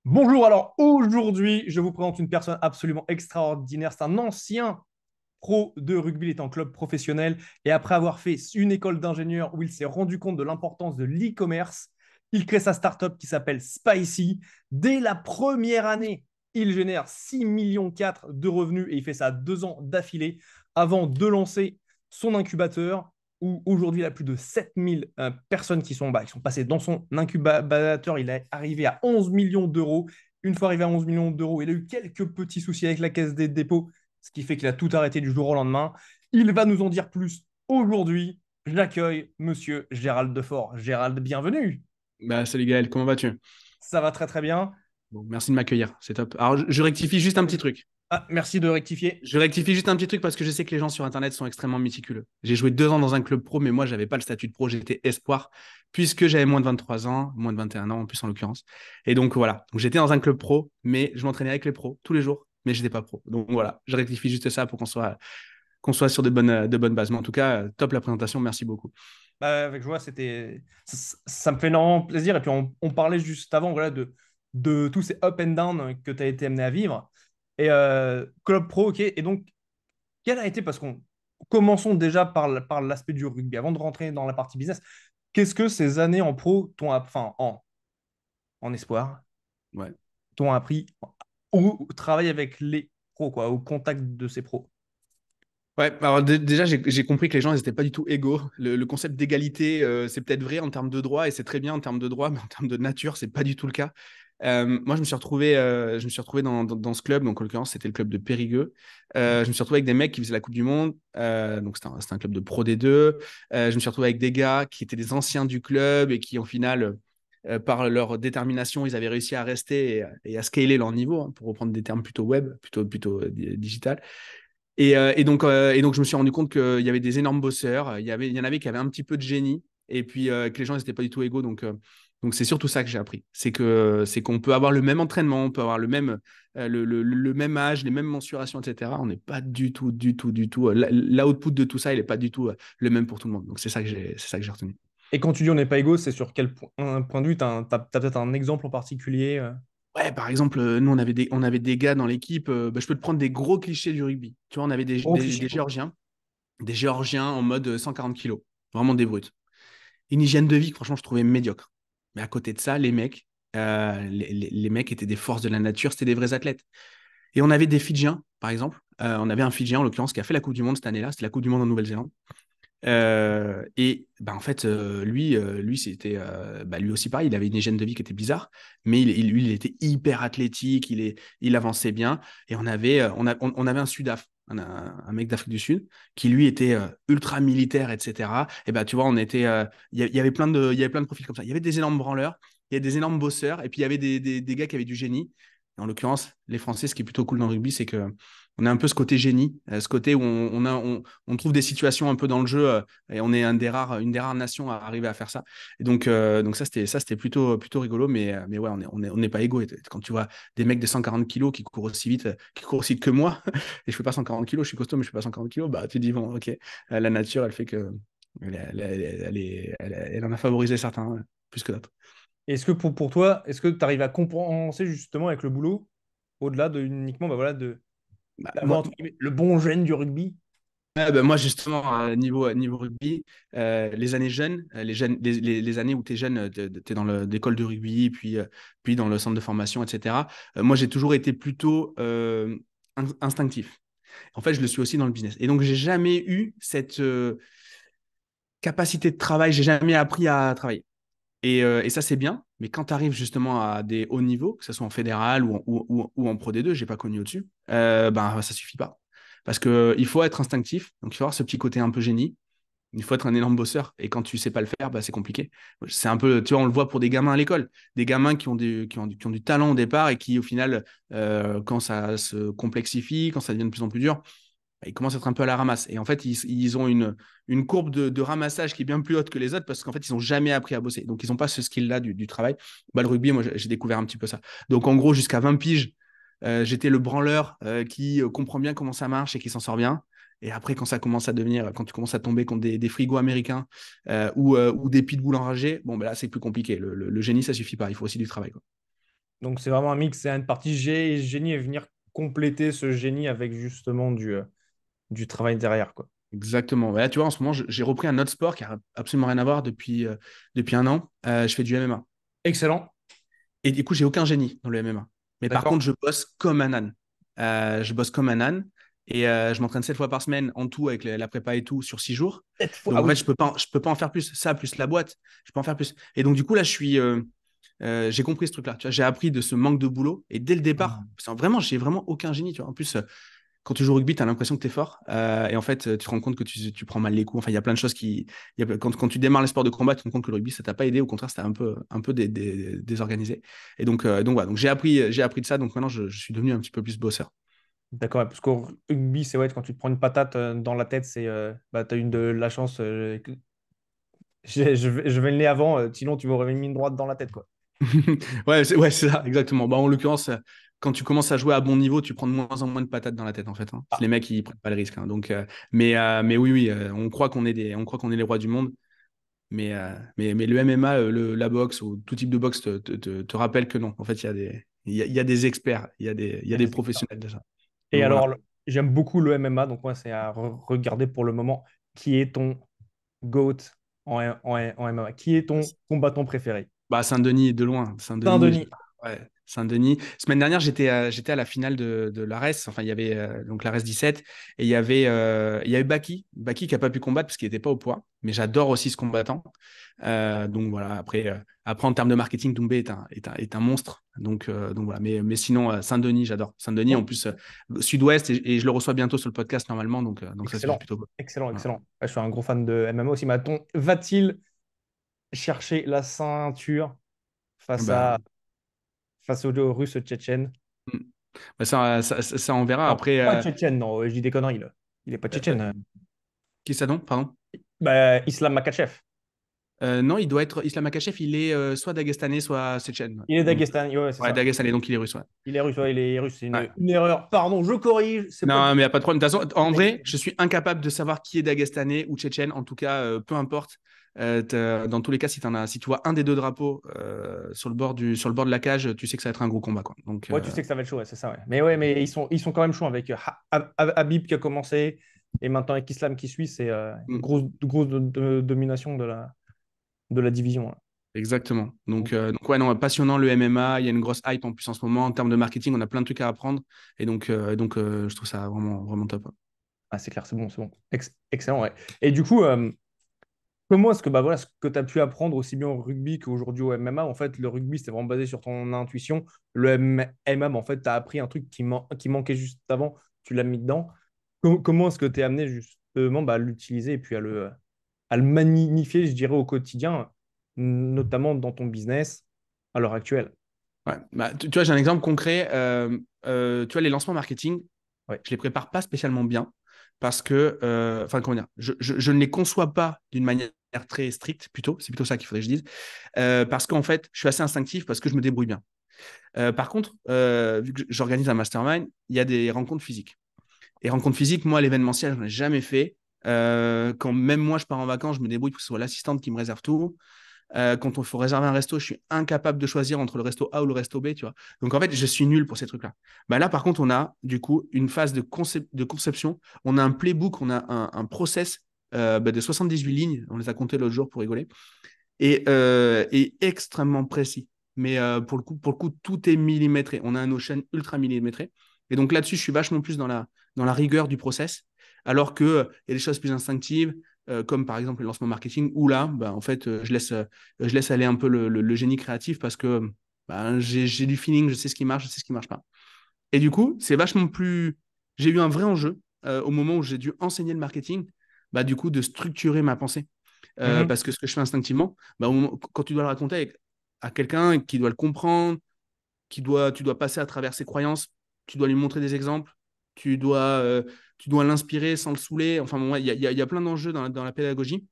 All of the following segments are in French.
Bonjour, alors aujourd'hui, je vous présente une personne absolument extraordinaire. C'est un ancien pro de rugby, il est en club professionnel et après avoir fait une école d'ingénieur où il s'est rendu compte de l'importance de l'e-commerce, il crée sa startup qui s'appelle Spicy. Dès la première année, il génère 6,4 millions de revenus et il fait ça 2 ans d'affilée avant de lancer son incubateur où aujourd'hui il a plus de 7000 personnes qui sont passées dans son incubateur. Il est arrivé à 11 millions d'euros. Une fois arrivé à 11 millions d'euros, il a eu quelques petits soucis avec la caisse des dépôts, ce qui fait qu'il a tout arrêté du jour au lendemain. Il va nous en dire plus aujourd'hui. J'accueille Monsieur Gérald Defort. Gérald, bienvenue. Salut Gaël, comment vas-tu? Ça va très très bien. Bon, merci de m'accueillir, c'est top. Alors, je rectifie juste un petit truc. Ah, merci de rectifier. Je rectifie juste un petit truc parce que je sais que les gens sur Internet sont extrêmement méticuleux. J'ai joué 2 ans dans un club pro, mais moi, j'avais pas le statut de pro, j'étais espoir, puisque j'avais moins de 23 ans, moins de 21 ans en plus en l'occurrence. Et donc voilà, donc, j'étais dans un club pro, mais je m'entraînais avec les pros tous les jours, mais j'étais pas pro. Donc voilà, je rectifie juste ça pour qu'on soit sur de bonnes bases. Mais en tout cas, top la présentation, merci beaucoup. Bah, avec joie, ça me fait énormément plaisir. Et puis, on parlait juste avant voilà, de tous ces up and down que tu as été amené à vivre. Et Club Pro, ok. Et donc, quel a été, parce qu'on commençons déjà par l'aspect du rugby, avant de rentrer dans la partie business, qu'est-ce que ces années en pro enfin, en espoir, Ouais. t'ont appris ou travailler avec les pros, quoi, au contact de ces pros? Ouais, alors déjà, j'ai compris que les gens, ils n'étaient pas du tout égaux. Le concept d'égalité, c'est peut-être vrai en termes de droit, et c'est très bien en termes de droit, mais en termes de nature, c'est pas du tout le cas. Moi, je me suis retrouvé dans ce club, donc en l'occurrence, c'était le club de Périgueux. Je me suis retrouvé avec des mecs qui faisaient la Coupe du Monde, donc c'était un club de Pro D2. Je me suis retrouvé avec des gars qui étaient des anciens du club et qui, au final, par leur détermination, ils avaient réussi à rester et à scaler leur niveau, hein, pour reprendre des termes plutôt web, plutôt digital. Et donc, je me suis rendu compte qu'il y avait des énormes bosseurs. Il y en avait qui avaient un petit peu de génie, et puis que les gens n'étaient pas du tout égaux. Donc c'est surtout ça que j'ai appris. C'est qu'on peut avoir le même entraînement, on peut avoir le même âge, les mêmes mensurations, etc. On n'est pas du tout, du tout, du tout. L'output de tout ça, il n'est pas du tout le même pour tout le monde. Donc c'est ça que j'ai retenu. Et quand tu dis on n'est pas égaux, c'est sur quel un point de vue? Tu as, peut-être un exemple en particulier? Ouais, par exemple, nous, on avait des gars dans l'équipe. Je peux te prendre des gros clichés du rugby. Tu vois, on avait des, Gros des, cliché, des quoi. Géorgiens, des Géorgiens en mode 140 kilos, vraiment des brutes. Une hygiène de vie que franchement je trouvais médiocre. Mais à côté de ça, les mecs étaient des forces de la nature, c'était des vrais athlètes. Et on avait des Fidjiens, par exemple. On avait un Fidjien, en l'occurrence, qui a fait la Coupe du Monde cette année-là. C'était la Coupe du Monde en Nouvelle-Zélande. Et bah, en fait, lui, c'était, lui aussi pareil. Il avait une hygiène de vie qui était bizarre, mais lui, il était hyper athlétique. Il avançait bien. Et on avait un Sudaf, un mec d'Afrique du Sud, qui lui était ultra militaire, etc. Et bah, tu vois, il y avait plein de profils comme ça. Il y avait des énormes branleurs, il y avait des énormes bosseurs, et puis il y avait des gars qui avaient du génie. En l'occurrence, les Français, ce qui est plutôt cool dans le rugby, c'est que on a un peu ce côté génie, ce côté où on trouve des situations un peu dans le jeu, et on est une des rares nations à arriver à faire ça. Et donc ça, c'était plutôt rigolo, mais ouais, on n'est pas égaux. Et quand tu vois des mecs de 140 kilos qui courent aussi vite que moi, et je fais pas 140 kilos, je suis costaud, mais je fais pas 140 kilos, bah tu te dis, bon, ok, la nature, elle fait que elle en a favorisé certains, plus que d'autres. Est-ce que pour toi, est-ce que tu arrives à compenser justement avec le boulot, au-delà de uniquement bah, voilà, Bah, d'avoir moi, entre guillemets, le bon gène du rugby? moi, justement, niveau rugby, les années jeunes, les années où tu es jeune, tu es dans l'école de rugby, puis dans le centre de formation, etc. Moi, j'ai toujours été plutôt instinctif. En fait, je le suis aussi dans le business. Et donc, j'ai jamais eu cette capacité de travail, j'ai jamais appris à travailler. Et ça, c'est bien, mais quand tu arrives justement à des hauts niveaux, que ce soit en fédéral ou en Pro D2, j'ai pas connu au-dessus, ben, ça suffit pas. Parce qu'il faut être instinctif, donc il faut avoir ce petit côté un peu génie, il faut être un énorme bosseur, et quand tu sais pas le faire, bah, c'est compliqué. C'est un peu, tu vois, on le voit pour des gamins à l'école, des gamins qui ont du talent au départ et qui, au final, quand ça se complexifie, quand ça devient de plus en plus dur, bah, ils commencent à être un peu à la ramasse. Et en fait, ils ont une courbe de ramassage qui est bien plus haute que les autres parce qu'en fait, ils n'ont jamais appris à bosser. Donc, ils n'ont pas ce skill-là du travail. Bah, le rugby, moi, j'ai découvert un petit peu ça. Donc, en gros, jusqu'à 20 piges, j'étais le branleur qui comprend bien comment ça marche et qui s'en sort bien. Et après, quand tu commences à tomber contre des frigos américains ou des pitbulls enragés, bon, ben là, c'est plus compliqué. Le génie, ça suffit pas. Il faut aussi du travail, quoi. Donc c'est vraiment un mix, c'est une partie génie et venir compléter ce génie avec justement du travail derrière, quoi. Exactement. Ouais, là, tu vois, en ce moment, j'ai repris un autre sport qui a absolument rien à voir depuis un an. Je fais du MMA. Excellent, Et du coup, j'ai aucun génie dans le MMA. Mais par d'accord. contre, je bosse comme un âne. Je bosse comme un âne et je m'entraîne 7 fois par semaine en tout avec la prépa et tout sur 6 jours. Cette fois, Donc ah en fait, oui. je peux pas en faire plus. Ça, plus la boîte, je peux en faire plus. Et donc du coup, là, j'ai compris ce truc-là. Tu vois, j'ai appris de ce manque de boulot et dès le départ, Mhm. parce que vraiment, j'ai vraiment aucun génie. Tu vois. En plus, quand tu joues au rugby, tu as l'impression que tu es fort. Et en fait, tu te rends compte que tu prends mal les coups. Enfin, il y a plein de choses qui. Quand tu démarres les sports de combat, tu te rends compte que le rugby, ça t'a pas aidé. Au contraire, c'était un peu désorganisé. Et donc, voilà. Donc, j'ai appris de ça. Donc, maintenant, je suis devenu un petit peu plus bosseur. D'accord, ouais, parce qu'au rugby, c'est ouais, quand tu te prends une patate dans la tête, c'est bah, tu as eu de la chance. Je vais le nez avant, sinon tu m'aurais mis une droite dans la tête, quoi. Ouais, c'est ça, exactement. Bah, en l'occurrence, quand tu commences à jouer à bon niveau, tu prends de moins en moins de patates dans la tête, en fait. Hein. Ah, Les mecs, ils prennent pas le risque. Hein. Donc, mais oui, oui, on croit qu'on est les rois du monde. Mais le MMA, la boxe ou tout type de boxe te rappelle que non. En fait, il y a des experts, il y a des c'est clair. professionnels déjà. Et Donc alors, voilà. j'aime beaucoup le MMA, donc moi, c'est à regarder pour le moment. Qui est ton GOAT en MMA? Qui est ton combattant préféré? Bah, Saint-Denis, de loin. Saint-Denis, Saint-Denis. ouais, Saint-Denis. Semaine dernière, j'étais à la finale de l'ARES. Enfin, il y avait donc l'ARES 17 et il y avait Baki qui n'a pas pu combattre parce qu'il n'était pas au poids. Mais j'adore aussi ce combattant. Donc voilà, après, en termes de marketing, Doumbé est un monstre. Donc voilà, mais sinon, Saint-Denis, j'adore. Saint-Denis, en Oh, plus, Sud-Ouest, et je le reçois bientôt sur le podcast normalement. Donc ça, c'est excellent, plutôt cool. excellent, Voilà. excellent. Ouais, je suis un gros fan de MMA aussi. Mais va-t-il chercher la ceinture face Bah, à face aux Russes tchétchènes? mm. Bah, ça, on verra. Non, Après, pas tchétchène, non, je dis des conneries là. Il est pas euh, euh, tchétchène. qui ça donc, pardon? Bah, Islam Makhachev. Non, il doit être Islam Makhachev, il est soit dagestanais, soit tchétchène. Ouais. Il est Donc, d'Aghestan, ouais, c'est ouais, ça. dagestanais, donc il est russe. Ouais. Il est russe, ouais, il est russe. C'est Ouais. une erreur. Pardon, je corrige. C'est pas Non, du mais il n'y a pas de problème. De toute façon, c'est en vrai, d'Aghestan. je suis incapable de savoir qui est dagestanais ou tchétchène. En tout cas, peu importe. Dans tous les cas, si tu vois un des deux drapeaux sur le bord de la cage, tu sais que ça va être un gros combat. Quoi. Donc, Ouais, tu sais que ça va être chaud, ouais, c'est ça, ouais. Mais ouais, mais ils sont quand même chauds avec Habib qui a commencé et maintenant avec Islam qui suit. C'est une mm, grosse domination de la division, là. exactement. Donc, Donc, ouais, non, passionnant le MMA. Il y a une grosse hype en plus en ce moment. En termes de marketing, on a plein de trucs à apprendre. Et donc, je trouve ça vraiment, vraiment top. Ouais. ah, c'est clair, c'est bon, c'est bon. Excellent, ouais. Et du coup, comment est-ce que bah, voilà, ce que tu as pu apprendre aussi bien au rugby qu'aujourd'hui au MMA, en fait, le rugby, c'était vraiment basé sur ton intuition. Le MMA, en fait, tu as appris un truc qui manquait juste avant, tu l'as mis dedans. Comment est-ce que tu es amené justement bah, à l'utiliser et puis à le magnifier, je dirais, au quotidien, notamment dans ton business à l'heure actuelle? Ouais. Bah, tu vois, j'ai un exemple concret. Tu vois, les lancements marketing, Ouais. je les prépare pas spécialement bien parce que, enfin, comment dire, je ne les conçois pas d'une manière très stricte, plutôt. C'est plutôt ça qu'il faudrait que je dise. Parce qu'en fait, je suis assez instinctif parce que je me débrouille bien. Par contre, vu que j'organise un mastermind, il y a des rencontres physiques. Et rencontres physiques, moi, l'événementiel, je n'en ai jamais fait. Quand même moi, je pars en vacances, je me débrouille pour que ce soit l'assistante qui me réserve tout. Quand il faut réserver un resto, je suis incapable de choisir entre le resto A ou le resto B, tu vois. Donc en fait, je suis nul pour ces trucs-là. Bah, là, par contre, on a du coup une phase de conception. On a un playbook, on a un process de 78 lignes. On les a comptés l'autre jour pour rigoler. Et extrêmement précis. Mais pour le coup, tout est millimétré. On a un Notion ultra millimétré. Et donc là-dessus, je suis vachement plus dans la rigueur du process. Alors qu'il y a des choses plus instinctives, comme par exemple le lancement marketing, où là, bah, en fait, je laisse aller un peu le génie créatif parce que bah, j'ai du feeling, je sais ce qui marche, je sais ce qui marche pas. Et du coup, c'est vachement plus. J'ai eu un vrai enjeu au moment où j'ai dû enseigner le marketing, bah, du coup, de structurer ma pensée. Mhm. Parce que ce que je fais instinctivement, bah, quand tu dois le raconter à quelqu'un qui doit le comprendre, tu dois passer à travers ses croyances, tu dois lui montrer des exemples, tu dois, euh, tu dois l'inspirer sans le saouler. Enfin, bon, ouais, il y a plein d'enjeux dans la pédagogie.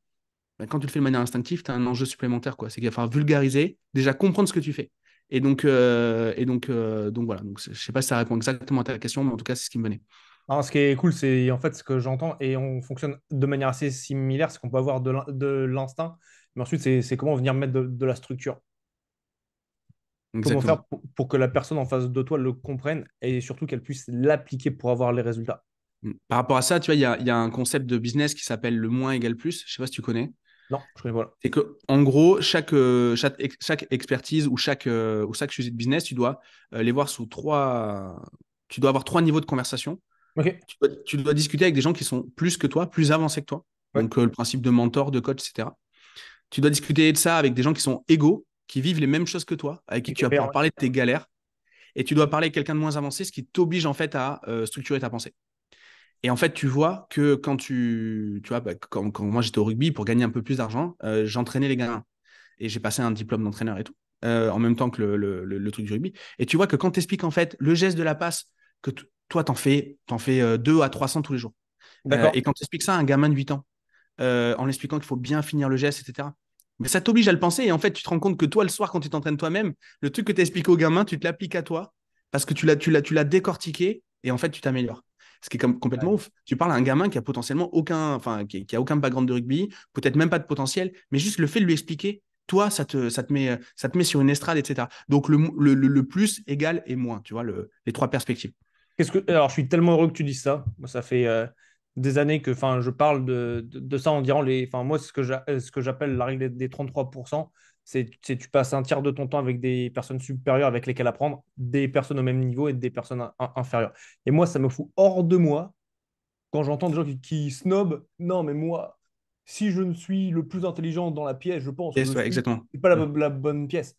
Bah, quand tu le fais de manière instinctive, tu as un enjeu supplémentaire, quoi. C'est qu'il va falloir vulgariser, déjà comprendre ce que tu fais. Donc voilà. Donc, je ne sais pas si ça répond exactement à ta question, mais en tout cas, c'est ce qui me venait. Alors, ce qui est cool, c'est en fait ce que j'entends et on fonctionne de manière assez similaire, c'est qu'on peut avoir de l'instinct, mais ensuite, c'est comment venir mettre de la structure. Comment Exactement. faire pour que la personne en face de toi le comprenne et surtout qu'elle puisse l'appliquer pour avoir les résultats. Par rapport à ça, tu vois, il y a un concept de business qui s'appelle le moins égale plus. Je sais pas si tu connais. Non, je connais pas. C'est que, en gros, chaque expertise ou chaque sujet de business, tu dois les voir sous trois. Tu dois avoir trois niveaux de conversation. Ok, Tu dois discuter avec des gens qui sont plus que toi, plus avancés que toi. ouais, Donc, le principe de mentor, de coach, etc. Tu dois discuter de ça avec des gens qui sont égaux, qui vivent les mêmes choses que toi, avec qui qui tu vas coopère, pouvoir ouais. parler de tes galères. Et tu dois parler avec quelqu'un de moins avancé, ce qui t'oblige en fait à structurer ta pensée. Et en fait, tu vois que quand tu vois, bah, quand moi j'étais au rugby, pour gagner un peu plus d'argent, j'entraînais les gamins. Et j'ai passé un diplôme d'entraîneur et tout, en même temps que le truc du rugby. Et tu vois que quand tu expliques en fait le geste de la passe, que toi, t'en fais 2 à 300 tous les jours. D'accord. Et quand tu expliques ça à un gamin de 8 ans, en l'expliquant qu'il faut bien finir le geste, etc. Mais ça t'oblige à le penser. Et en fait, tu te rends compte que toi, le soir, quand tu t'entraînes toi-même, le truc que tu as expliqué au gamin, tu te l'appliques à toi parce que tu l'as décortiqué et en fait, tu t'améliores. Ce qui est complètement Ouais. ouf. Tu parles à un gamin qui a potentiellement aucun, enfin, qui a aucun background de rugby, peut-être même pas de potentiel, mais juste le fait de lui expliquer, toi, ça te met sur une estrade, etc. Donc, le plus égal et moins, tu vois, les trois perspectives. Alors, je suis tellement heureux que tu dises ça. Moi, ça fait des années que je parle de ça en disant moi, ce que j'appelle la règle des 33%, c'est tu passes un tiers de ton temps avec des personnes supérieures avec lesquelles apprendre, des personnes au même niveau et des personnes inférieures. Et moi, ça me fout hors de moi quand j'entends des gens qui snobent. Non, mais moi, si je ne suis le plus intelligent dans la pièce, je pense, je Yes, ouais, suis. exactement. C'est pas Mm. la bonne pièce.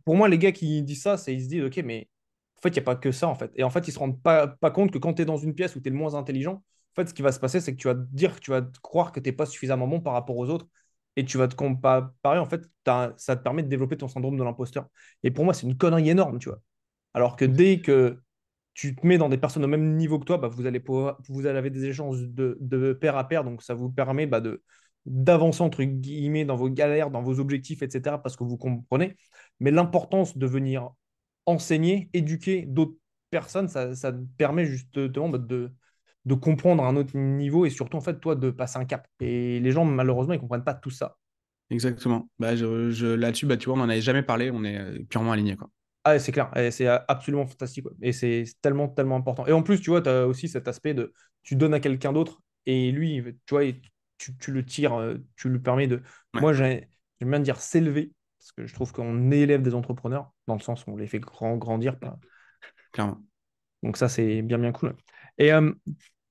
Pour moi, les gars qui disent ça, ils se disent, OK, mais en fait, il n'y a pas que ça, en fait. Et en fait, ils ne se rendent pas compte que quand tu es dans une pièce où tu es le moins intelligent, en fait, ce qui va se passer, c'est que tu vas te dire, tu vas te croire que tu n'es pas suffisamment bon par rapport aux autres et tu vas te comparer. En fait, ça te permet de développer ton syndrome de l'imposteur. Et pour moi, c'est une connerie énorme, tu vois. Alors que dès que tu te mets dans des personnes au même niveau que toi, bah, vous allez avoir des échanges de pair à pair. Donc, ça vous permet d'avancer, entre guillemets, dans vos galères, dans vos objectifs, etc., parce que vous comprenez. Mais l'importance de venir enseigner, éduquer d'autres personnes, ça te permet justement de comprendre à un autre niveau et surtout, en fait, toi, de passer un cap. Et les gens, malheureusement, ils ne comprennent pas tout ça. Exactement. Bah, là-dessus, bah, tu vois, on n'en avait jamais parlé, on est purement alignés, quoi. Ah, c'est clair, et c'est absolument fantastique, ouais. Et c'est tellement, tellement important. Et en plus, tu vois, tu as aussi cet aspect de tu donnes à quelqu'un d'autre et lui, tu vois, tu le tires, tu lui permets de. Ouais, Moi, j'aime bien dire s'élever, parce que je trouve qu'on élève des entrepreneurs, dans le sens où on les fait grandir. Pas. clairement. Donc, ça, c'est bien, bien cool. Et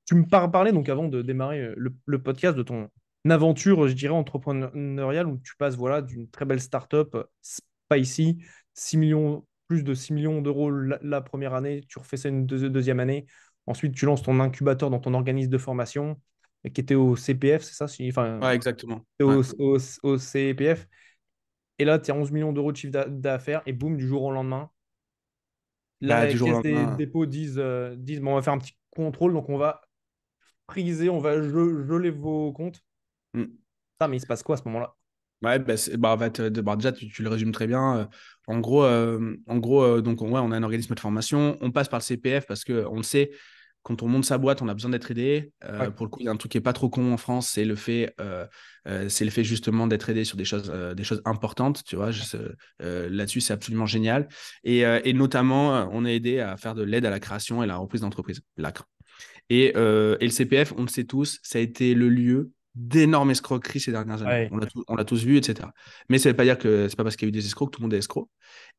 tu me parlais, donc, avant de démarrer le podcast, de ton aventure, je dirais, entrepreneuriale, où tu passes voilà, d'une très belle start-up, Spicy, 6 millions, plus de 6 millions d'euros la première année, tu refais ça une deuxième année. Ensuite, tu lances ton incubateur dans ton organisme de formation, qui était au CPF, c'est ça? Enfin, Ouais, exactement. Ouais. au CPF. Et là, tu as 11 millions d'euros de chiffre d'affaires, et boum, du jour au lendemain, Bah, la du jour au caisse des lendemain. dépôts disent bon, on va faire un petit contrôle, donc on va friser, on va geler vos comptes. Hmm. Ah, mais il se passe quoi à ce moment-là? Ouais, bah, en fait, déjà, tu le résumes très bien. En gros, donc, ouais, on a un organisme de formation. On passe par le CPF parce que on le sait, quand on monte sa boîte, on a besoin d'être aidé. Ouais, Pour le coup, il y a un truc qui est pas trop con en France, c'est le fait justement d'être aidé sur des choses importantes. Tu vois, là-dessus, c'est absolument génial. Et notamment, on est aidé à faire de l'aide à la création et la reprise d'entreprise, l'ACRE. Et le CPF, on le sait tous, ça a été le lieu d'énormes escroqueries ces dernières années. ouais, On l'a tous vu, etc. Mais ça ne veut pas dire que c'est pas parce qu'il y a eu des escrocs que tout le monde est escroc.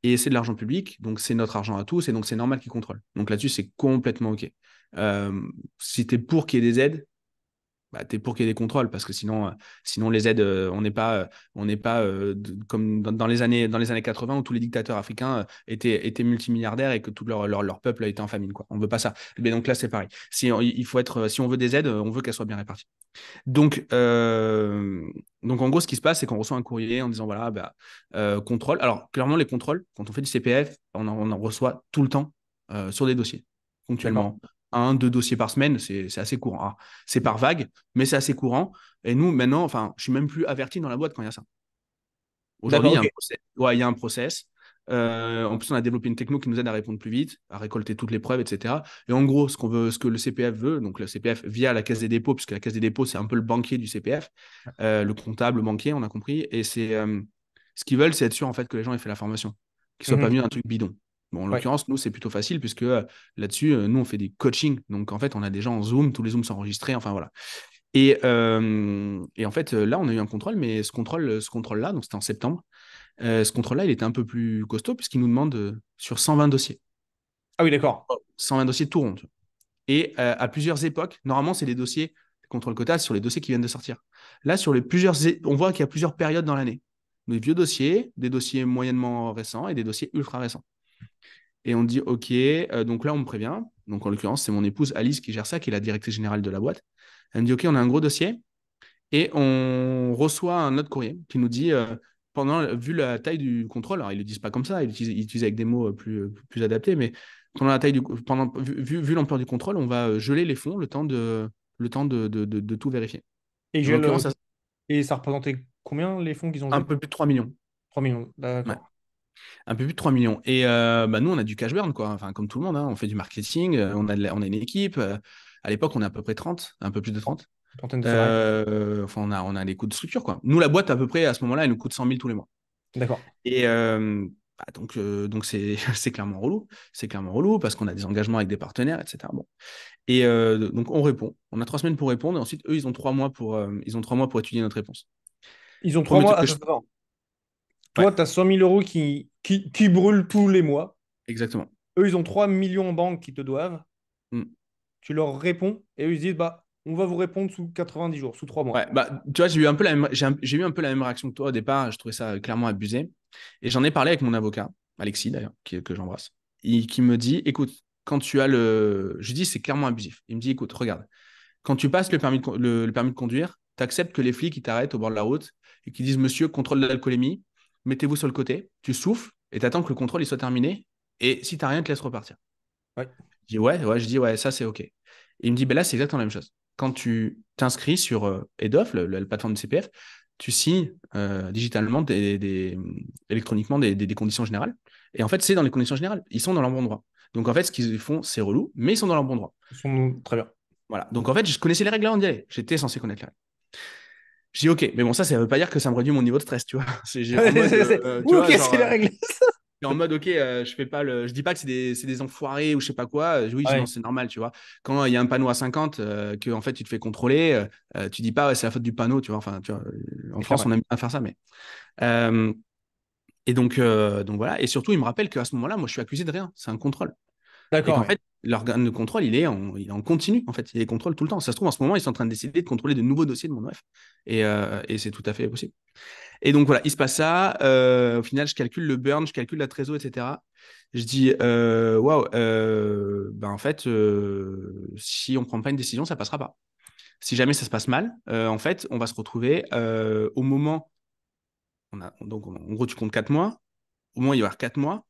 Et c'est de l'argent public, donc c'est notre argent à tous, et donc c'est normal qu'ils contrôlent. Donc là-dessus, c'est complètement OK. Euh, Si tu es pour qu'il y ait des aides, bah, tu es pour qu'il y ait des contrôles, parce que sinon les aides, on n'est pas comme dans les années 80 où tous les dictateurs africains étaient multimilliardaires et que tout leur peuple était en famine, quoi. On veut pas ça. Mais donc là, c'est pareil. Si on veut des aides, on veut qu'elles soient bien réparties. Donc en gros, ce qui se passe, c'est qu'on reçoit un courrier en disant, voilà, bah, contrôle. Alors, clairement, les contrôles, quand on fait du CPF, on en reçoit tout le temps sur des dossiers, d'accord. ponctuellement. Un, deux dossiers par semaine, c'est assez courant. Alors, c'est par vague, mais c'est assez courant. Et nous, maintenant, enfin, je suis même plus averti dans la boîte quand il y a ça. Aujourd'hui, D'accord, il y a un ok. process. Ouais, il y a un process. En plus, on a développé une techno qui nous aide à répondre plus vite, à récolter toutes les preuves, etc. Et en gros, ce que le CPF veut, donc le CPF via la Caisse des dépôts, puisque la Caisse des dépôts, c'est un peu le banquier du CPF, le comptable, le banquier, on a compris. Et ce qu'ils veulent, c'est être sûr en fait que les gens aient fait la formation. qu'il soit pas Mhm. venu d'un truc bidon. Bon, en Ouais. l'occurrence, nous, c'est plutôt facile puisque là-dessus, nous, on fait des coachings. Donc, en fait, on a des gens en Zoom, tous les Zooms sont enregistrés, enfin voilà. Et en fait, là, on a eu un contrôle, mais ce contrôle-là, donc c'était en septembre, ce contrôle-là, il était un peu plus costaud puisqu'il nous demande sur 120 dossiers. Ah oui, d'accord. 120 dossiers tout rond. Tu vois. Et à plusieurs époques, normalement, c'est des dossiers contrôle quota sur les dossiers qui viennent de sortir. Là, on voit qu'il y a plusieurs périodes dans l'année. Des vieux dossiers, des dossiers moyennement récents et des dossiers ultra récents. Et on dit, OK, donc là, on me prévient. Donc, en l'occurrence, c'est mon épouse Alice qui gère ça, qui est la directrice générale de la boîte. Elle me dit, OK, on a un gros dossier. Et on reçoit un autre courrier qui nous dit, vu la taille du contrôle, alors ils ne le disent pas comme ça, ils utilisent avec des mots plus adaptés, mais pendant la taille vu l'ampleur du contrôle, on va geler les fonds le temps de tout vérifier. Et, En l'occurrence, ça, et ça représentait combien les fonds qu'ils ont un gelés? peu plus de 3 millions. 3 millions. Ouais. D'accord. Un peu plus de 3 millions. Et bah, nous, on a du cash burn, quoi. Enfin, comme tout le monde, hein. On fait du marketing, on a une équipe. À l'époque, on est à peu près 30, un peu plus de 30. Une trentaine de salariés. Enfin, on a des coûts de structure, quoi. Nous, la boîte, à peu près, à ce moment-là, elle nous coûte 100 000 tous les mois. D'accord. Et bah, donc c'est c'est clairement relou. C'est clairement relou parce qu'on a des engagements avec des partenaires, etc. Bon. Et donc, on répond. On a 3 semaines pour répondre. Et ensuite, eux, ils ont 3 mois pour étudier notre réponse. Ils ont trois Premier truc mois. que je... Attends. Ouais, Toi, tu as 100 000 euros qui brûlent tous les mois. exactement. Eux, ils ont 3 millions en banque qui te doivent. Mm. Tu leur réponds et eux, ils se disent, bah, on va vous répondre sous 90 jours, sous 3 mois. Ouais, bah, tu vois, j'ai eu un peu la même réaction que toi au départ. Je trouvais ça clairement abusé. Et j'en ai parlé avec mon avocat, Alexis d'ailleurs, que j'embrasse, qui me dit, écoute, quand tu as le... Je lui dis, c'est clairement abusif. Il me dit, écoute, regarde, quand tu passes le permis de conduire, tu acceptes que les flics ils t'arrêtent au bord de la route et qu'ils disent, monsieur, contrôle de l'alcoolémie, mettez-vous sur le côté, tu souffles et tu attends que le contrôle il soit terminé. Et si tu n'as rien, te laisse repartir. Ouais. Je dis, ouais, ça c'est OK. Et il me dit, ben là, c'est exactement la même chose. Quand tu t'inscris sur EDOF, la plateforme de CPF, tu signes digitalement, électroniquement des conditions générales. Et en fait, c'est dans les conditions générales. Ils sont dans leur bon droit. Donc en fait, ce qu'ils font, c'est relou, mais ils sont dans leur bon droit. Ils sont très bien. Voilà. Donc en fait, je connaissais les règles avant d'y aller. J'étais censé connaître les règles. Je dis OK, mais bon, ça ne veut pas dire que ça me réduit mon niveau de stress, tu vois. C'est en mode, tu Ok, vois, genre, c'est les règles. et en mode, OK, je dis pas que c'est des enfoirés ou je sais pas quoi. Oui, non, Ouais, c'est normal, tu vois. Quand il y a un panneau à 50, que en fait, tu te fais contrôler, tu dis pas, ouais, c'est la faute du panneau, tu vois. Enfin, tu vois, en c'est clair, France, ouais. on aime bien faire ça, mais. euh, et donc voilà. Et surtout, il me rappelle qu'à ce moment-là, moi, je suis accusé de rien. C'est un contrôle. Et D'accord, qu'en ouais. fait, l'organe de contrôle, il est en continu, en fait. Il les contrôle tout le temps. Ça se trouve, en ce moment, ils sont en train de décider de contrôler de nouveaux dossiers de mon OF. Et c'est tout à fait possible. Et donc voilà, il se passe ça. Au final, je calcule le burn, je calcule la trésor, etc. Je dis, waouh, ben en fait, si on ne prend pas une décision, ça ne passera pas. Si jamais ça se passe mal, en fait, on va se retrouver au moment. Donc, en gros, tu comptes 4 mois. Au moins, il va y avoir 4 mois.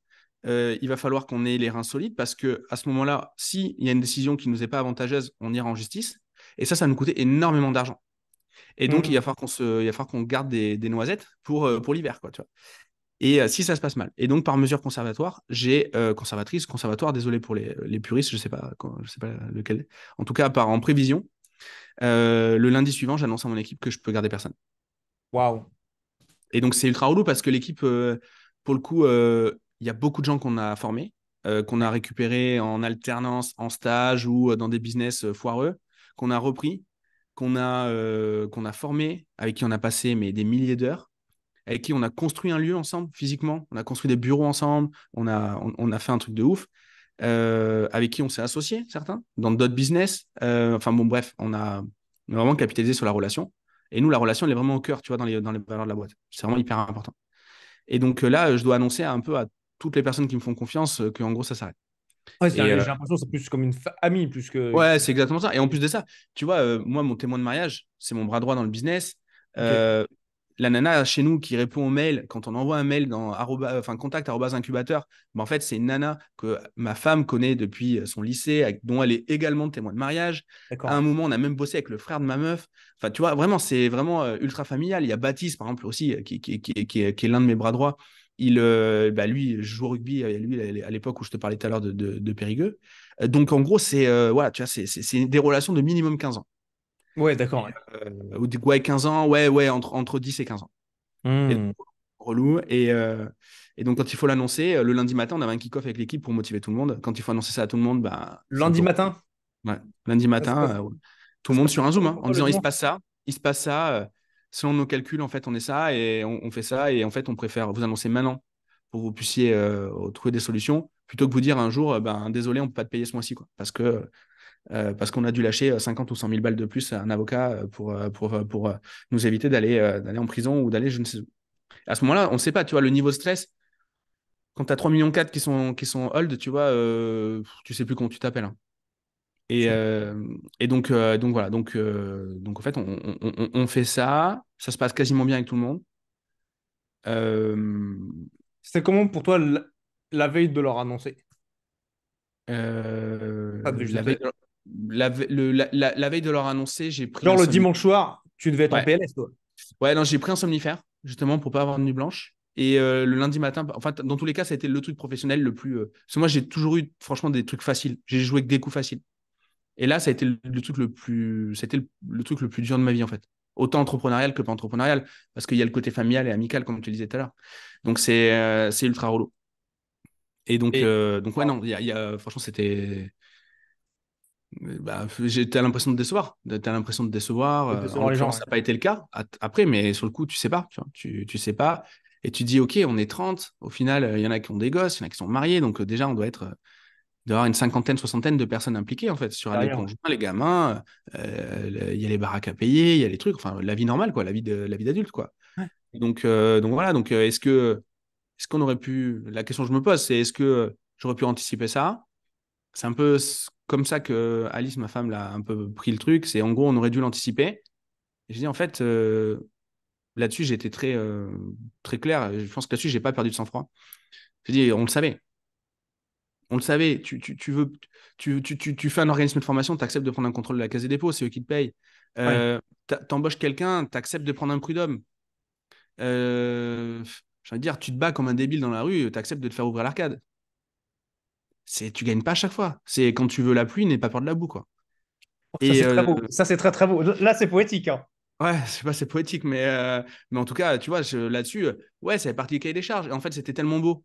Il va falloir qu'on ait les reins solides parce que à ce moment-là, s'il y a une décision qui ne nous est pas avantageuse, on ira en justice. Et ça nous coûtait énormément d'argent. Et donc, il Mhm. va falloir qu'on garde des noisettes pour l'hiver, quoi, tu vois. Et si ça se passe mal. Et donc, par mesure conservatoire, désolé pour les puristes, je sais pas lequel. En tout cas, en prévision, le lundi suivant, j'annonce à mon équipe que je peux garder personne. Waouh. Et donc, c'est ultra relou parce que l'équipe, pour le coup, il y a beaucoup de gens qu'on a formés, qu'on a récupérés en alternance, en stage ou dans des business foireux, qu'on a repris, qu'on a formés, avec qui on a passé des milliers d'heures, avec qui on a construit un lieu ensemble physiquement, on a construit des bureaux ensemble, on a fait un truc de ouf, avec qui on s'est associés, certains, dans d'autres business. Enfin bon, bref, on a vraiment capitalisé sur la relation. Et nous, la relation, elle est vraiment au cœur, tu vois, dans les valeurs de la boîte. C'est vraiment hyper important. Et donc là, je dois annoncer un peu à toutes les personnes qui me font confiance qu'en gros, ça s'arrête. Ouais, Et j'ai l'impression que c'est plus comme une amie, plus que. ouais, c'est exactement ça. Et en plus de ça, tu vois, moi, mon témoin de mariage, c'est mon bras droit dans le business. Ok, Euh, la nana chez nous qui répond aux mails, quand on envoie un mail dans contact@incubateur, en fait, c'est une nana que ma femme connaît depuis son lycée, dont elle est également témoin de mariage. À un d'accord. moment, on a même bossé avec le frère de ma meuf. Enfin, tu vois, vraiment, c'est vraiment ultra familial. Il y a Baptiste, par exemple, aussi, qui est l'un de mes bras droits. Lui, je joue au rugby, lui, à l'époque où je te parlais tout à l'heure de Périgueux. Donc, en gros, voilà, tu vois, c'est des relations de minimum 15 ans. Ouais, d'accord, ouais. Ou ouais, 15 ans, ouais, entre 10 et 15 ans. Et donc, Hmm. relou. Et donc, quand il faut l'annoncer, le lundi matin, on avait un kick-off avec l'équipe pour motiver tout le monde. Quand il faut annoncer ça à tout le monde, bah, c'est un Lundi peu. matin, Ouais. Lundi ça se passe, matin, tout ça le se monde passe sur un Zoom, comment hein, pour en toi le disant dimanche? il se passe ça, selon nos calculs, en fait, on est ça et on fait ça. Et en fait, on préfère vous annoncer maintenant pour que vous puissiez trouver des solutions plutôt que vous dire un jour, ben, désolé, on ne peut pas te payer ce mois-ci, quoi. Parce qu'on a dû lâcher 50 ou 100 000 balles de plus à un avocat pour nous éviter d'aller en prison ou d'aller, je ne sais où. À ce moment-là, on ne sait pas, tu vois, le niveau de stress, quand tu as 3,4 millions qui sont hold, tu vois, tu sais plus comment tu t'appelles, hein. Et, C'est- euh, et donc voilà, donc en fait, on fait ça, ça se passe quasiment bien avec tout le monde. Euh, C'était comment pour toi la veille de leur annoncer? Ça devait la juste veille être- de, la veille de leur annoncer, j'ai pris Genre un le somnifère. dimanche soir, tu devais être en Ouais, PLS, toi. ouais, non, j'ai pris un somnifère, justement, pour pas avoir de nuit blanche. Et le lundi matin, enfin, dans tous les cas, ça a été le truc professionnel le plus. Parce que moi, j'ai toujours eu, franchement, des trucs faciles. J'ai joué avec des coups faciles. Et là, ça a été le truc le plus, c'était le truc le plus dur de ma vie, en fait. Autant entrepreneurial que pas entrepreneurial, parce qu'il y a le côté familial et amical, comme tu le disais tout à l'heure. Donc, c'est ultra relou. Et donc, Et ouais, non, franchement, c'était. Bah, t'as l'impression de décevoir. T'as l'impression de décevoir. de En recevoir les gens, l'occurrence, ouais. ça n'a pas été le cas. Après, mais sur le coup, tu sais pas. Tu vois, tu sais pas. Et tu dis, OK, on est 30. Au final, il y en a qui ont des gosses, il y en a qui sont mariés. Donc, déjà, on doit être. D'avoir une cinquantaine, soixantaine de personnes impliquées, en fait, sur les Derrière, ouais. conjoints, les gamins, il y a les baraques à payer, il y a les trucs, enfin, la vie normale, quoi, la vie d'adulte, quoi. Ouais. Donc voilà, donc est-ce qu'on aurait pu, la question que je me pose, c'est est-ce que j'aurais pu anticiper ça? C'est un peu comme ça que Alice, ma femme, l'a un peu pris le truc, c'est en gros, on aurait dû l'anticiper. Et je dis, en fait, là-dessus, j'ai été très clair, je pense que là-dessus, j'ai pas perdu de sang-froid. Je dis, on le savait. On le savait, tu fais un organisme de formation, tu acceptes de prendre un contrôle de la Caisse des dépôts, c'est eux qui te payent. Ouais. T'embauches quelqu'un, tu acceptes de prendre un prud'homme. Je veux dire, tu te bats comme un débile dans la rue, tu acceptes de te faire ouvrir l'arcade. Tu gagnes pas à chaque fois. C'est quand tu veux la pluie, n'aie pas peur de la boue, quoi. Ça, Et c'est très beau. Ça, c'est très, très beau. Là, c'est poétique, hein. ouais, je sais pas, c'est poétique, mais en tout cas, tu vois, là-dessus, ouais, ça fait partie du cahier des charges. Et en fait, c'était tellement beau.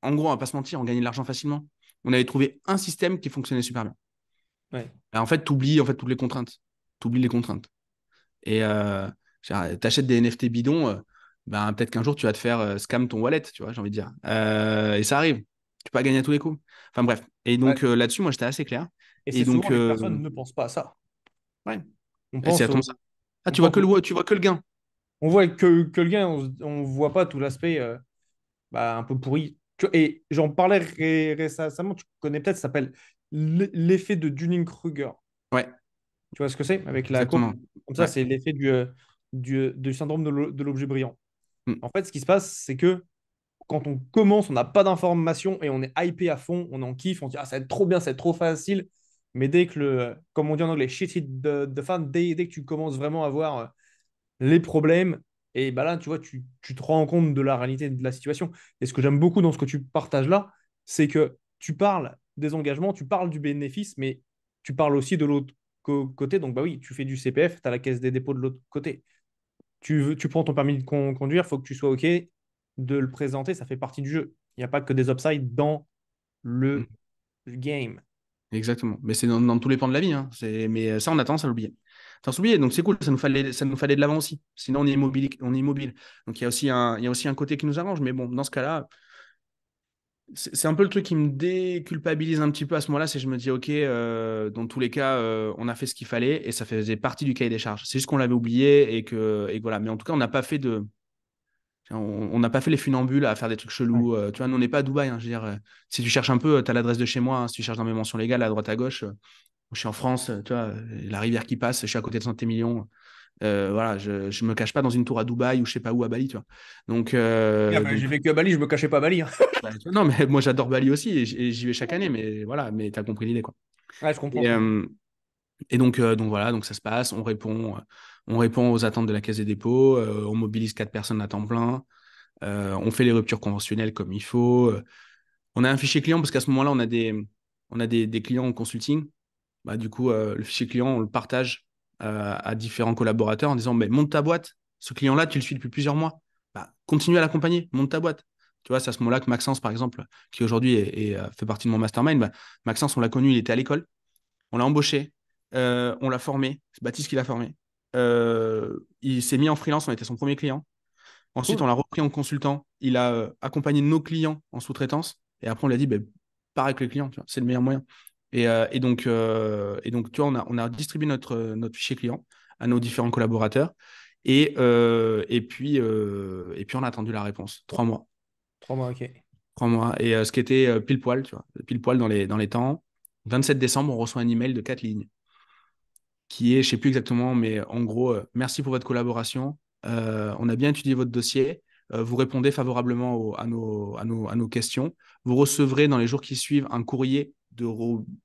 En gros, on va pas se mentir, on gagnait de l'argent facilement. On avait trouvé un système qui fonctionnait super bien. Ouais. Et en fait, tu oublies en fait, toutes les contraintes. Tu oublies les contraintes. Et tu achètes des NFT bidons, ben, peut-être qu'un jour, tu vas te faire scam ton wallet, tu vois, j'ai envie de dire. Et ça arrive. Tu peux pas gagner à tous les coups. Enfin bref. Et Ouais. donc là-dessus, moi, j'étais assez clair. Et Et c'est souvent donc, les personnes ne pensent pas à ça. ouais. On Et c'est pense à ton au, ça. Ah, on pense au- tu vois que le gain. on voit que le gain, on voit pas tout l'aspect bah, un peu pourri. Et j'en parlais récemment, tu connais peut-être, ça s'appelle l'effet de Dunning-Kruger. Ouais, Tu vois ce que c'est? Avec la courbe. exactement. Comme ça, Ouais. c'est l'effet du syndrome de l'objet brillant. Mm. En fait, ce qui se passe, c'est que quand on commence, on n'a pas d'informations et on est hypé à fond, on en kiffe, on dit ah, ça va être trop bien, ça va être trop facile. Mais dès que comme on dit en anglais, shit hit the fan, dès que tu commences vraiment à voir les problèmes, et bah là, tu vois, tu te rends compte de la réalité de la situation. Et ce que j'aime beaucoup dans ce que tu partages là, c'est que tu parles des engagements, tu parles du bénéfice, mais tu parles aussi de l'autre côté. Donc, bah oui, tu fais du CPF, tu as la caisse des dépôts de l'autre côté. Tu prends ton permis de conduire, il faut que tu sois OK de le présenter, ça fait partie du jeu. Il n'y a pas que des upsides dans Mm. le game. Exactement. Mais c'est dans tous les pans de la vie, hein. Mais ça, on a tendance à l'oublier. Tendance à l'oublier. Donc c'est cool, ça nous fallait de l'avant aussi. Sinon, on est immobile, on est immobile. Donc il y a aussi un côté qui nous arrange. Mais bon, dans ce cas-là, c'est un peu le truc qui me déculpabilise un petit peu à ce moment-là, c'est que je me dis, OK, dans tous les cas, on a fait ce qu'il fallait et ça faisait partie du cahier des charges. C'est juste qu'on l'avait oublié et que voilà. Mais en tout cas, on n'a pas fait les funambules à faire des trucs Ouais. chelous. Tu vois, nous, on n'est pas à Dubaï, hein. Je veux dire, si tu cherches un peu, tu as l'adresse de chez moi, hein. Si tu cherches dans mes mentions légales à droite à gauche, je suis en France, tu vois, la rivière qui passe, je suis à côté de Saint-Émilion. Voilà, je me cache pas dans une tour à Dubaï ou je sais pas où à Bali, tu vois. Donc, Ah bah, j'ai vécu à Bali, je me cachais pas à Bali, hein. bah, tu vois, non, mais moi j'adore Bali aussi et j'y vais chaque année, mais voilà, mais t'as compris l'idée, quoi. Ouais, je comprends, Et, je comprends. donc voilà, donc ça se passe, on répond aux attentes de la Caisse des dépôts, on mobilise 4 personnes à temps plein, on fait les ruptures conventionnelles comme il faut. On a un fichier client parce qu'à ce moment-là, on a des clients en consulting. Bah, du coup, le fichier client, on le partage à différents collaborateurs en disant, mais monte ta boîte, ce client-là, tu le suis depuis plusieurs mois. bah, continue à l'accompagner, monte ta boîte. Tu vois, c'est à ce moment-là que Maxence, par exemple, qui aujourd'hui fait partie de mon mastermind, bah, Maxence, on l'a connu, il était à l'école, on l'a embauché, on l'a formé, c'est Baptiste qui l'a formé. Il s'est mis en freelance, on était son premier client. Ensuite, on Cool. l'a repris en consultant. Il a accompagné nos clients en sous-traitance. Et après, on lui a dit, ben, pars avec les clients, tu vois, c'est le meilleur moyen. Et donc, tu vois, on a distribué notre fichier client à nos différents collaborateurs. Et puis, on a attendu la réponse. 3 mois. 3 mois, ok. 3 mois. Et ce qui était pile poil, tu vois, pile poil dans les temps. 27 décembre, on reçoit un email de 4 lignes qui est, je ne sais plus exactement, mais en gros, merci pour votre collaboration. On a bien étudié votre dossier. Vous répondez favorablement à nos questions. Vous recevrez dans les jours qui suivent un courrier de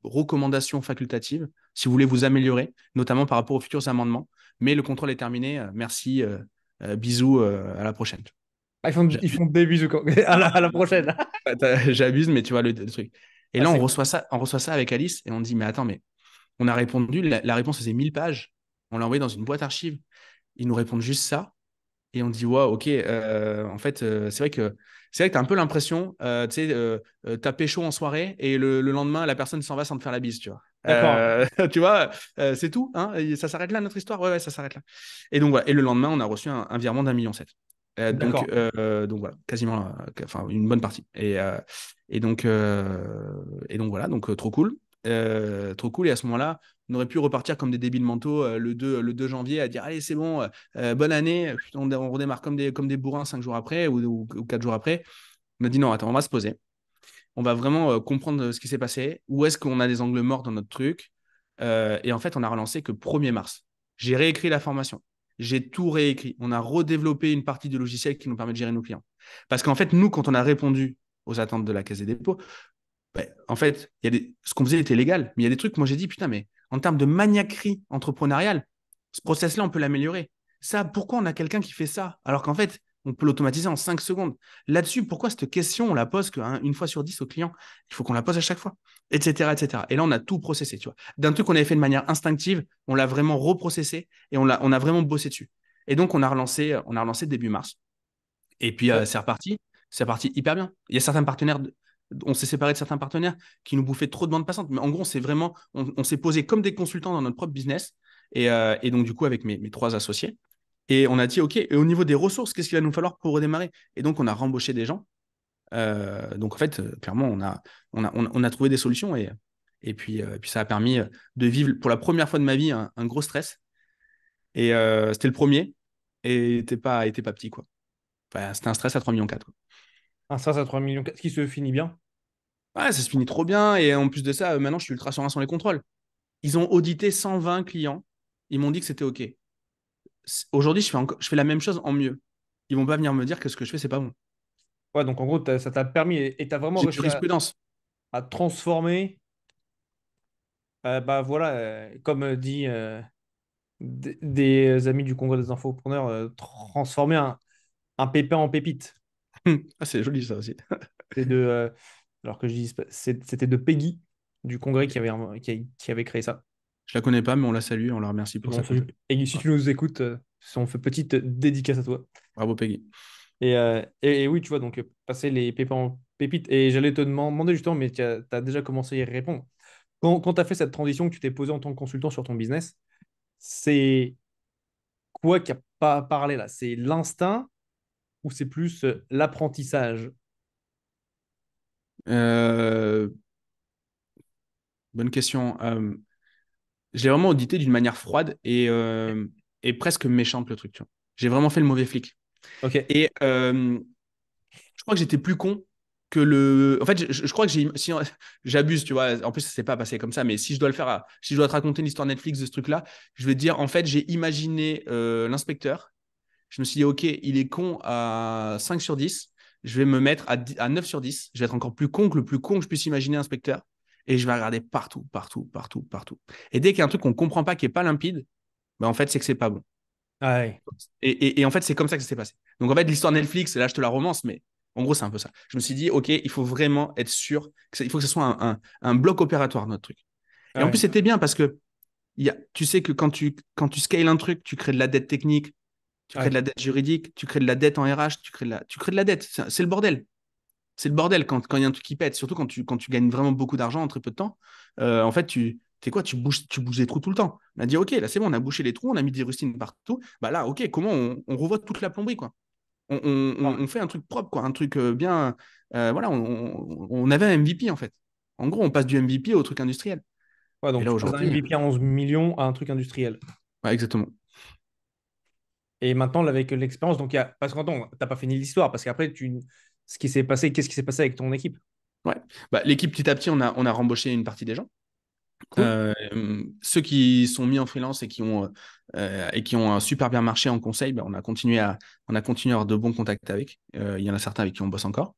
recommandations facultatives si vous voulez vous améliorer, notamment par rapport aux futurs amendements. Mais le contrôle est terminé. Merci. Bisous. À la prochaine. Ah, ils font des bisous à la prochaine. J'abuse, mais tu vois le truc. Et Ah, là, c'est cool. on reçoit ça avec Alice et on dit, mais attends, mais on a répondu, la réponse faisait 1000 pages. On l'a envoyé dans une boîte archive. Ils nous répondent juste ça. Et on dit, ouais, ok, en fait, c'est vrai que tu as un peu l'impression, tu sais, t'as pécho en soirée et le lendemain, la personne s'en va sans te faire la bise, tu vois. D'accord. Tu vois, c'est tout, hein, et ça s'arrête là, notre histoire? Ouais, ouais, ça s'arrête là. Et donc, voilà. Et le lendemain, on a reçu un virement d'1,7 million. Donc, D'accord. voilà, quasiment, enfin, une bonne partie. Et donc voilà, donc trop cool. Trop cool. Et à ce moment-là, on aurait pu repartir comme des débiles mentaux le 2 janvier à dire allez, c'est bon, bonne année. Putain, on redémarre comme des bourrins 5 jours après ou 4 jours après. On a dit non, attends, on va se poser. On va vraiment comprendre ce qui s'est passé. Où est-ce qu'on a des angles morts dans notre truc? Et en fait, on a relancé que 1er mars. J'ai réécrit la formation. J'ai tout réécrit. On a redéveloppé une partie du logiciel qui nous permet de gérer nos clients. Parce qu'en fait, nous, quand on a répondu aux attentes de la Caisse des dépôts, ben, en fait, ce qu'on faisait était légal. Mais il y a des trucs, moi j'ai dit, putain, mais en termes de maniaquerie entrepreneuriale, ce process-là, on peut l'améliorer. Ça, pourquoi on a quelqu'un qui fait ça? Alors qu'en fait, on peut l'automatiser en 5 secondes. Là-dessus, pourquoi cette question, on la pose qu'une fois sur 10 au client? Il faut qu'on la pose à chaque fois, etc., etc. Et là, on a tout processé, tu vois. D'un truc qu'on avait fait de manière instinctive, on l'a vraiment reprocessé et on a vraiment bossé dessus. Et donc, on a relancé début mars. Et puis, Ouais. c'est reparti. C'est reparti hyper bien. Il y a certains partenaires, on s'est séparé de certains partenaires qui nous bouffaient trop de bande passante. Mais en gros, on s'est posé comme des consultants dans notre propre business. Et donc, du coup, avec mes 3 associés. Et on a dit, OK, et au niveau des ressources, qu'est-ce qu'il va nous falloir pour redémarrer? Et donc, on a rembauché des gens. Donc, en fait, clairement, on a trouvé des solutions. Et puis, ça a permis de vivre pour la première fois de ma vie un gros stress. Et c'était le premier. Et était pas petit, quoi. Enfin, c'était un stress à 3,4 millions, quoi. Un SaaS à 3 millions, ce qui se finit bien. Ouais, ça se finit trop bien. Et en plus de ça, maintenant, je suis ultra serein sur les contrôles. Ils ont audité 120 clients. Ils m'ont dit que c'était OK. Aujourd'hui, je fais la même chose en mieux. Ils vont pas venir me dire que ce que je fais, c'est pas bon. Ouais, donc en gros, ça t'a permis et tu as vraiment J'ai de réussi à, jurisprudence. à transformer, bah voilà, comme dit des amis du Congrès des infopreneurs, transformer un pépin en pépite. Ah, c'est joli ça aussi. C'est alors que je dis, c'était de Peggy du Congrès qui avait créé ça. Je la connais pas, mais on la salue, on la remercie Et pour bon, sa confiance. Peggy, si Voilà. tu nous écoutes, on fait petite dédicace à toi. Bravo Peggy. Et oui, tu vois, donc passer les pépins en pépites. Et j'allais te demander justement, mais tu as déjà commencé à y répondre. Quand tu as fait cette transition que tu t'es posé en tant que consultant sur ton business, c'est quoi qui a pas parlé là? C'est l'instinct ou c'est plus l'apprentissage? Euh, Bonne question. Je l'ai vraiment audité d'une manière froide et presque méchante, le truc, tu vois. J'ai vraiment fait le mauvais flic. Ok. Et je crois que j'étais plus con que le. En fait, je crois que j'abuse, tu vois. En plus, ça s'est pas passé comme ça, mais si je dois le faire, si je dois te raconter l'histoire Netflix de ce truc-là, je vais te dire, en fait, j'ai imaginé l'inspecteur. Je me suis dit, OK, il est con à 5 sur 10. Je vais me mettre à 9 sur 10. Je vais être encore plus con que le plus con que je puisse imaginer, inspecteur. Et je vais regarder partout, partout, partout, partout. Et dès qu'il y a un truc qu'on comprend pas, qui est pas limpide, ben en fait, c'est que c'est pas bon. Ah ouais. Et en fait, c'est comme ça que ça s'est passé. Donc, en fait, l'histoire Netflix, là, je te la romance, mais en gros, c'est un peu ça. Je me suis dit, OK, il faut vraiment être sûr, il faut que ce soit un bloc opératoire, notre truc. Et Ah en plus, ouais. c'était bien parce que tu sais que quand tu scales un truc, tu crées de la dette technique, Tu crées de Ouais. la dette juridique, tu crées de la dette en RH, tu crées de la dette. C'est le bordel. C'est le bordel quand il y a un truc qui pète, surtout quand tu gagnes vraiment beaucoup d'argent en très peu de temps. En fait, tu sais quoi, tu bouges les trous tout le temps. On a dit, OK, là, c'est bon, on a bouché les trous, on a mis des rustines partout. Bah là, OK, comment on revoit toute la plomberie, quoi. On fait un truc propre, quoi, un truc bien. Voilà, on avait un MVP, en fait. En gros, on passe du MVP au truc industriel. Ouais, Et donc là, tu passes d'un aujourd'hui, MVP à 11 millions à un truc industriel. ouais, exactement. Et maintenant, là, avec l'expérience, donc il y a... parce qu'attends, t'as pas fini l'histoire, parce qu'après, ce qui s'est passé, qu'est-ce qui s'est passé avec ton équipe? Ouais. Bah, l'équipe, petit à petit, on a rembauché une partie des gens. Cool. Ceux qui sont mis en freelance et qui ont un super bien marché en conseil, ben, on a continué à avoir de bons contacts avec. Il y en a certains avec qui on bosse encore.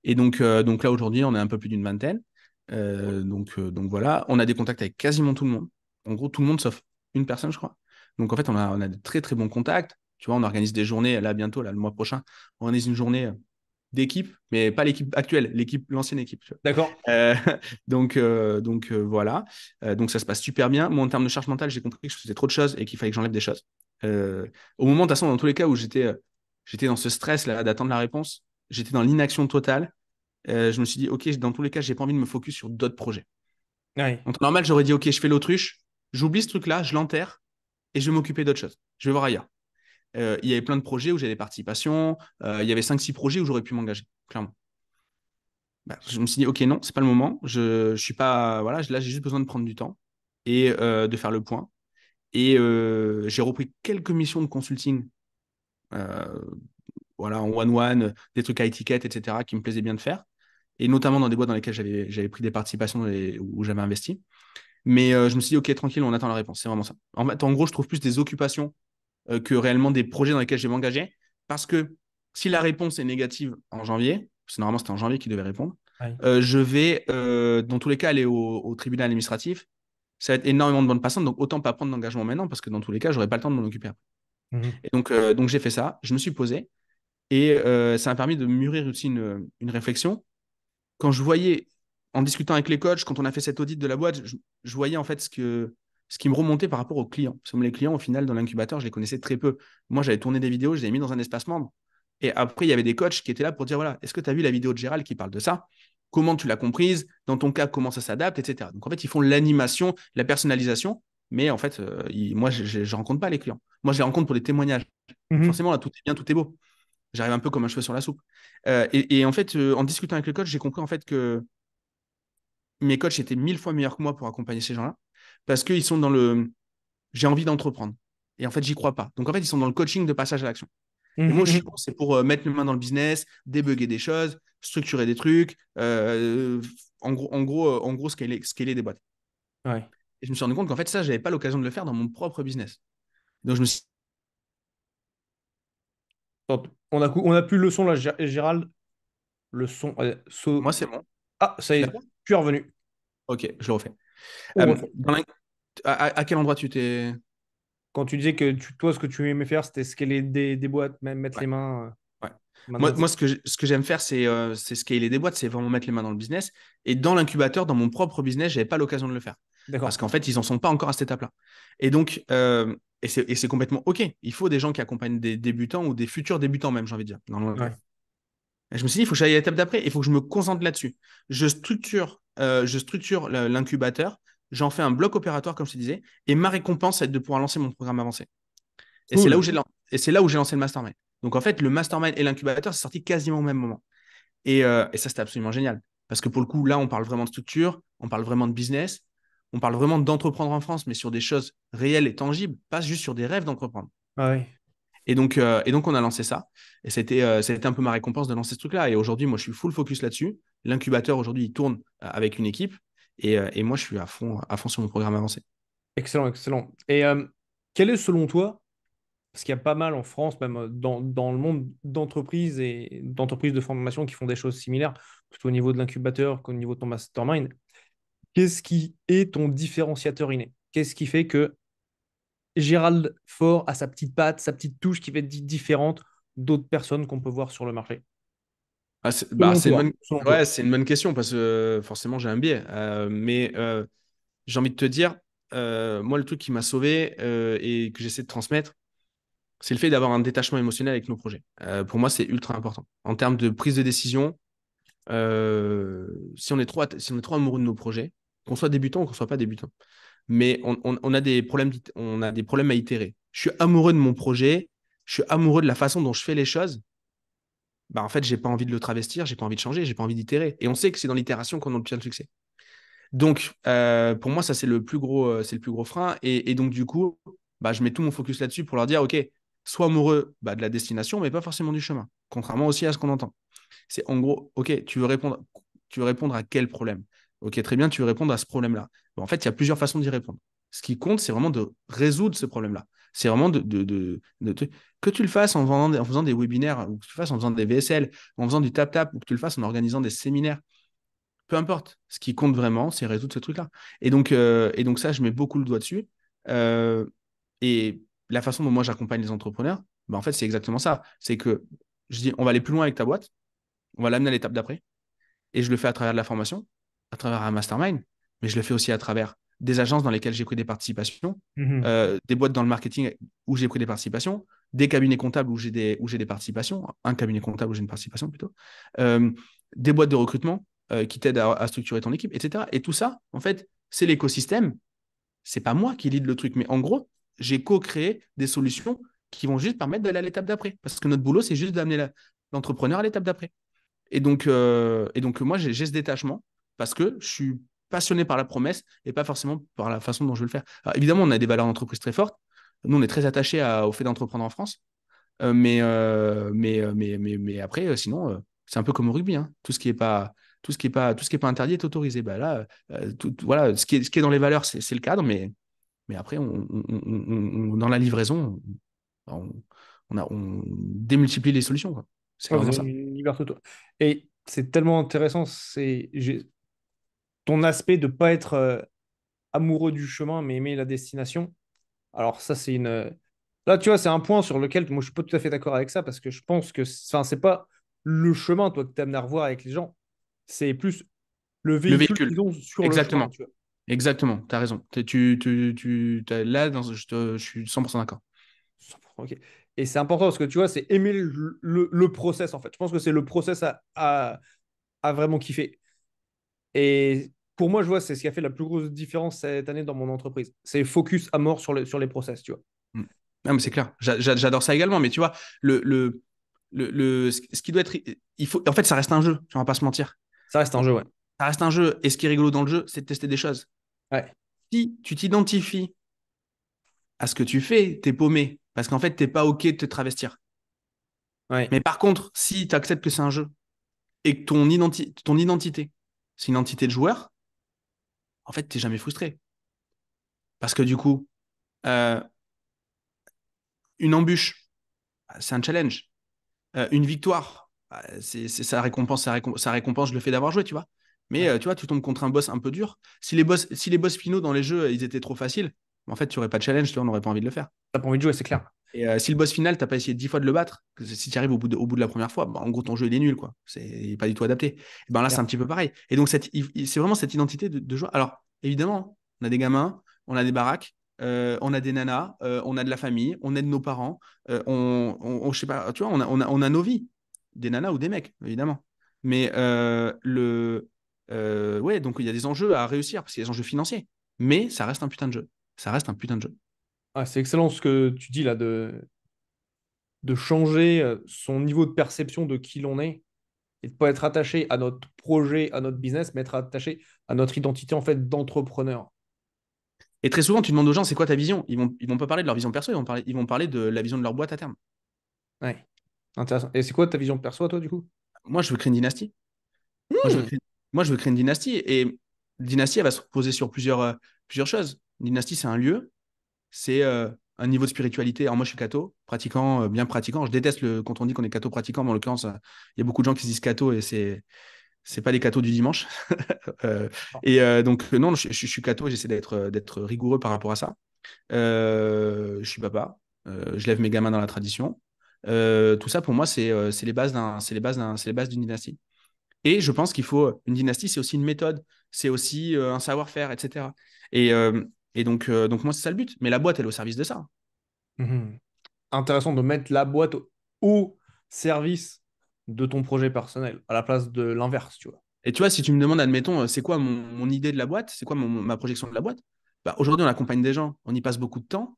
Et donc là, aujourd'hui, on est un peu plus d'une vingtaine. Donc voilà, on a des contacts avec quasiment tout le monde. En gros, tout le monde sauf une personne, je crois. Donc en fait, on a de très très bons contacts. Tu vois, on organise des journées, là bientôt, là, le mois prochain, on organise une journée d'équipe, mais pas l'équipe actuelle, l'ancienne équipe. Tu vois. D'accord. Voilà. Donc ça se passe super bien. Moi, en termes de charge mentale, j'ai compris que je faisais trop de choses et qu'il fallait que j'enlève des choses. Au moment, de toute façon, dans tous les cas où j'étais dans ce stress là d'attendre la réponse, j'étais dans l'inaction totale. Je me suis dit, OK, dans tous les cas, j'ai pas envie de me focus sur d'autres projets. Ouais. En temps normal, j'aurais dit, OK, je fais l'autruche, j'oublie ce truc-là, je l'enterre et je vais m'occuper d'autres choses. Je vais voir ailleurs. Il y avait plein de projets où j'avais des participations. Il y avait 5 6 projets où j'aurais pu m'engager, clairement. Bah, je me suis dit, OK, non, c'est pas le moment. Je suis pas. Voilà, là, j'ai juste besoin de prendre du temps et de faire le point. Et j'ai repris quelques missions de consulting, euh, voilà, en one-one, des trucs à étiquette, etc., qui me plaisaient bien de faire. Et notamment dans des boîtes dans lesquelles j'avais pris des participations où j'avais investi. Mais je me suis dit, OK, tranquille, on attend la réponse. C'est vraiment ça. En fait, en gros, je trouve plus des occupations que réellement des projets dans lesquels je vais m'engager. Parce que si la réponse est négative en janvier, parce que normalement c'était en janvier qu'il devait répondre, Ouais. je vais dans tous les cas aller au tribunal administratif. Ça va être énormément de bandes passantes, donc autant pas prendre d'engagement maintenant, parce que dans tous les cas, j'aurai pas le temps de m'en occuper après. Mhm. Et donc j'ai fait ça, je me suis posé, et ça m'a permis de mûrir aussi une réflexion. Quand je voyais, en discutant avec les coachs, quand on a fait cet audit de la boîte, je voyais en fait ce qui me remontait par rapport aux clients. Parce que les clients, au final, dans l'incubateur, je les connaissais très peu. Moi, j'avais tourné des vidéos, je les ai mis dans un espace membre. Et après, il y avait des coachs qui étaient là pour dire, voilà, est-ce que tu as vu la vidéo de Gérald qui parle de ça? Comment tu l'as comprise? Dans ton cas, comment ça s'adapte, etc. Donc, en fait, ils font l'animation, la personnalisation. Mais en fait, moi, je ne rencontre pas les clients. Moi, je les rencontre pour des témoignages. Donc, Mhm. forcément, là, tout est bien, tout est beau. J'arrive un peu comme un cheveu sur la soupe. Et en fait, en discutant avec le coach, j'ai compris en fait que mes coachs étaient 1000 fois meilleurs que moi pour accompagner ces gens-là parce qu'ils sont dans le j'ai envie d'entreprendre. Et en fait, j'y crois pas. Donc en fait, ils sont dans le coaching de passage à l'action. Et moi, je suis Mhm. bon, c'est pour mettre les mains dans le business, débugger des choses, structurer des trucs, en gros scaler des boîtes. Ouais. Et je me suis rendu compte qu'en fait, ça, j'avais pas l'occasion de le faire dans mon propre business. Donc je me suis Attends, on a plus le son là, Gérald. Le son. moi, c'est bon. Ah, ça y est, D'accord. tu es revenu. Ok, je le refais. On refait. À quel endroit tu t'es. Quand tu disais que toi, ce que tu aimais faire, c'était scaler des boîtes, même mettre Ouais. les mains. Ouais. Moi, Maintenant, moi ce que j'aime faire, c'est scaler des boîtes, c'est vraiment mettre les mains dans le business. Et dans l'incubateur, dans mon propre business, j'avais pas l'occasion de le faire. Parce d'accord. qu'en fait, ils en sont pas encore à cette étape-là. Et donc, et c'est complètement OK. Il faut des gens qui accompagnent des débutants ou des futurs débutants même, j'ai envie de dire, dans le web. Ouais. Et je me suis dit, il faut que j'aille à l'étape d'après, il faut que je me concentre là-dessus. Je structure l'incubateur, j'en fais un bloc opératoire, comme je te disais, et ma récompense, c'est de pouvoir lancer mon programme avancé. Et c'est là où Cool. j'ai lan- et c'est là où j'ai lancé le mastermind. Donc en fait, le mastermind et l'incubateur, c'est sorti quasiment au même moment. Et ça, c'était absolument génial. Parce que pour le coup, là, on parle vraiment de structure, on parle vraiment de business, on parle vraiment d'entreprendre en France, mais sur des choses réelles et tangibles, pas juste sur des rêves d'entreprendre. Ah ouais. Et donc, on a lancé ça. Et c'était un peu ma récompense de lancer ce truc-là. Et aujourd'hui, moi, je suis full focus là-dessus. L'incubateur, aujourd'hui, il tourne avec une équipe. Et moi, je suis à fond sur mon programme avancé. Excellent, excellent. Et quel est selon toi, parce qu'il y a pas mal en France, même dans le monde d'entreprises et d'entreprises de formation qui font des choses similaires, plutôt au niveau de l'incubateur qu'au niveau de ton mastermind, qu'est-ce qui est ton différenciateur inné? Qu'est-ce qui fait que Gérald Fort a sa petite patte, sa petite touche qui va être différente d'autres personnes qu'on peut voir sur le marché? Ah, c'est bah, Selon c'est une toi, bonne... selon Ouais, toi. c'est une bonne question parce que forcément, j'ai un biais. Mais j'ai envie de te dire, moi, le truc qui m'a sauvé et que j'essaie de transmettre, c'est le fait d'avoir un détachement émotionnel avec nos projets. Pour moi, c'est ultra important. En termes de prise de décision, si on est trop amoureux de nos projets, qu'on soit débutant ou qu'on soit pas débutant, mais on a des problèmes, on a des problèmes à itérer. Je suis amoureux de mon projet, je suis amoureux de la façon dont je fais les choses. Bah, en fait, j'ai pas envie de le travestir, j'ai pas envie de changer, j'ai pas envie d'itérer. Et on sait que c'est dans l'itération qu'on obtient le succès. Donc, pour moi, ça, c'est le plus gros frein. Et donc, du coup, bah, je mets tout mon focus là-dessus pour leur dire, OK, sois amoureux bah, de la destination, mais pas forcément du chemin. Contrairement aussi à ce qu'on entend. C'est en gros, OK, tu veux répondre à quel problème? OK, très bien, tu veux répondre à ce problème-là. Bon, en fait, il y a plusieurs façons d'y répondre. Ce qui compte, c'est vraiment de résoudre ce problème-là. C'est vraiment que tu le fasses en faisant des webinaires, ou que tu le fasses en faisant des VSL, en faisant du tap-tap, ou que tu le fasses en organisant des séminaires. Peu importe. Ce qui compte vraiment, c'est résoudre ce truc-là. Et donc ça, je mets beaucoup le doigt dessus. Euh, et la façon dont moi j'accompagne les entrepreneurs, bah, en fait, c'est exactement ça. C'est que je dis, on va aller plus loin avec ta boîte, on va l'amener à l'étape d'après. Et je le fais à travers de la formation, à travers un mastermind, mais je le fais aussi à travers des agences dans lesquelles j'ai pris des participations, Mhm. des boîtes dans le marketing où j'ai pris des participations, des cabinets comptables où j'ai des participations, un cabinet comptable où j'ai une participation plutôt, euh, des boîtes de recrutement qui t'aident à structurer ton équipe, etc. Et tout ça, en fait, c'est l'écosystème. C'est pas moi qui lead le truc, mais en gros, j'ai co-créé des solutions qui vont juste permettre d'aller à l'étape d'après. Parce que notre boulot, c'est juste d'amener l'entrepreneur à l'étape d'après. Et donc moi, j'ai ce détachement parce que je suis passionné par la promesse et pas forcément par la façon dont je veux le faire. Alors, évidemment, on a des valeurs d'entreprise très fortes. Nous, on est très attachés au fait d'entreprendre en France. Mais après, sinon, c'est un peu comme au rugby, hein. Tout ce qui est pas interdit est autorisé. Bah là, voilà, ce qui est dans les valeurs, c'est le cadre, mais après, dans la livraison, on démultiplie les solutions, quoi. C'est Ouais, vous vraiment avez ça. une liberté auto. Et c'est tellement intéressant, ton aspect de pas être amoureux du chemin, mais aimer la destination. Alors ça, là, tu vois, c'est un point sur lequel moi, je suis pas tout à fait d'accord avec ça, parce que je pense que enfin, c'est pas le chemin, toi, que tu amené à revoir avec les gens, c'est plus le Le véhicule véhicule. qu'ils ont sur le chemin, Exactement. tu vois. Exactement. Tu as raison. Là, je suis 100% d'accord. 100%, ok. Et c'est important parce que tu vois, c'est aimer le process, en fait. Je pense que c'est le process à vraiment kiffer. Et pour moi, je vois, c'est ce qui a fait la plus grosse différence cette année dans mon entreprise. C'est focus à mort sur les process, tu vois. Mm. Non, mais c'est clair. J'adore ça également. Mais tu vois, ce qui doit être. En fait, ça reste un jeu. On va pas se mentir. Ça reste un jeu, ouais. Ça reste un jeu. Et ce qui est rigolo dans le jeu, c'est de tester des choses. Ouais, Si tu t'identifies à ce que tu fais, t'es paumé. Parce qu'en fait, t'es pas OK de te travestir. ouais. Mais par contre, si tu acceptes que c'est un jeu et que ton identité, c'est une identité de joueur, en fait, t'es jamais frustré. Parce que du coup, euh, une embûche, bah, c'est un challenge. Une victoire, bah, c'est ça récompense le fait d'avoir joué, tu vois. Mais Ouais. tu vois, tu tombes contre un boss un peu dur. Si les boss finaux dans les jeux, ils étaient trop faciles, en fait, tu n'aurais pas de challenge, tu vois, on n'aurait pas envie de le faire. T'as pas envie de jouer, c'est clair. Et si le boss final, t'as pas essayé 10 fois de le battre, si tu arrives au bout de la première fois, bah, en gros, ton jeu, il est nul, quoi. Il est pas du tout adapté. Et ben là, c'est Clair. un petit peu pareil. Et donc, c'est vraiment cette identité de joueur. Alors, évidemment, on a des gamins, on a des baraques, on a des nanas, on a de la famille, on aide nos parents, je sais pas, tu vois, on a nos vies, des nanas ou des mecs, évidemment. Mais ouais, donc il y a des enjeux à réussir, parce qu'il y a des enjeux financiers. Mais ça reste un putain de jeu. Ça reste un putain de jeu. Ouais, c'est excellent ce que tu dis là de changer son niveau de perception de qui l'on est et de pas être attaché à notre projet, à notre business, mais être attaché à notre identité en fait d'entrepreneur. Et très souvent, tu demandes aux gens, c'est quoi ta vision? Ils vont pas parler de leur vision perso, ils vont parler de la vision de leur boîte à terme. Ouais, intéressant. Et c'est quoi ta vision de perso, toi, du coup? Moi, je veux créer une dynastie. Moi, je veux Hmm. créer, moi, je veux créer une dynastie. Et une dynastie, elle va se reposer sur plusieurs choses. Une dynastie, c'est un lieu, c'est un niveau de spiritualité. Alors, moi, je suis catho, pratiquant, bien pratiquant. Je déteste quand on dit qu'on est catho pratiquant, mais en l'occurrence, il y a beaucoup de gens qui se disent catho et c'est pas les cathos du dimanche. Euh, donc, non, je suis catho, j'essaie d'être rigoureux par rapport à ça. Je suis papa, je lève mes gamins dans la tradition. Tout ça, pour moi, c'est les bases c'est les bases d'une dynastie. Et je pense qu'il faut une dynastie, c'est aussi une méthode, c'est aussi un savoir-faire, etc. Et, euh, et donc moi, c'est ça le but. Mais la boîte, elle est au service de ça. Mhm. intéressant de mettre la boîte au service de ton projet personnel, à la place de l'inverse, tu vois. Et tu vois, si tu me demandes, admettons, c'est quoi mon idée de la boîte, c'est quoi ma projection de la boîte, bah, aujourd'hui, on accompagne des gens, on y passe beaucoup de temps.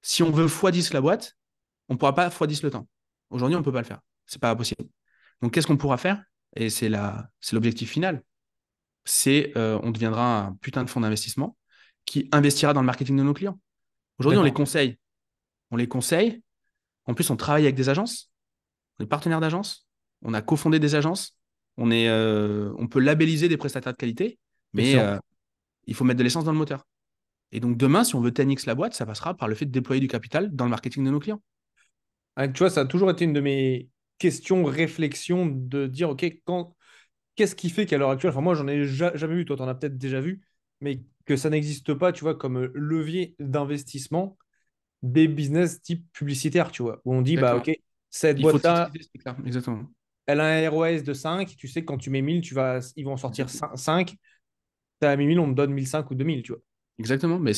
Si on veut x10 la boîte, on ne pourra pas x10 le temps. Aujourd'hui, on ne peut pas le faire. C'est pas possible. Donc, qu'est-ce qu'on pourra faire? Et c'est l'objectif final. On deviendra un putain de fonds d'investissement qui investira dans le marketing de nos clients. Aujourd'hui, on les D'accord. conseille. On les conseille. En plus, on travaille avec des agences. On est partenaire d'agences. On a cofondé des agences. On peut labelliser des prestataires de qualité, mais Excellent. il faut mettre de l'essence dans le moteur. Et donc, demain, si on veut 10x la boîte, ça passera par le fait de déployer du capital dans le marketing de nos clients. Tu vois, ça a toujours été une de mes questions, réflexions, de dire, OK, qu'est-ce qui fait qu'à l'heure actuelle, enfin moi, j'en ai jamais vu, toi, tu en as peut-être déjà vu, mais que ça n'existe pas, tu vois, comme levier d'investissement des business type publicitaire, tu vois, où on dit, bah, Exactement. OK, cette Il faut boîte-là, titiller, c'est clair. Exactement. elle a un ROS de 5, tu sais que quand tu mets 1000, ils vont en sortir 5, tu as mis 1000, on te donne 1005 ou 2000, tu vois. Exactement, mais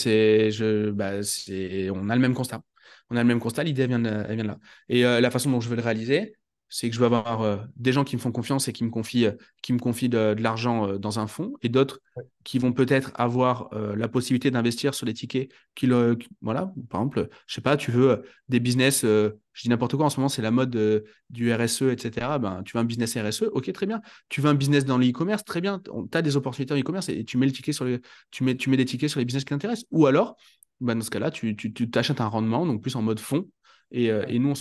on a le même constat. On a le même constat, l'idée elle vient de là. Et la façon dont je vais le réaliser, c'est que je vais avoir des gens qui me font confiance et qui me confient de l'argent dans un fonds, et d'autres Ouais. qui vont peut-être avoir la possibilité d'investir sur des tickets voilà, par exemple, je sais pas, tu veux des business, je dis n'importe quoi, en ce moment c'est la mode du RSE, etc. Ben, tu veux un business RSE, ok, très bien. Tu veux un business dans l'e-commerce, très bien. Tu as des opportunités en e-commerce et tu mets le ticket sur tu mets des tickets sur les business qui t'intéressent. Ou alors, bah, dans ce cas-là, tu t'achètes un rendement, donc plus en mode fonds. Ouais. Et nous, on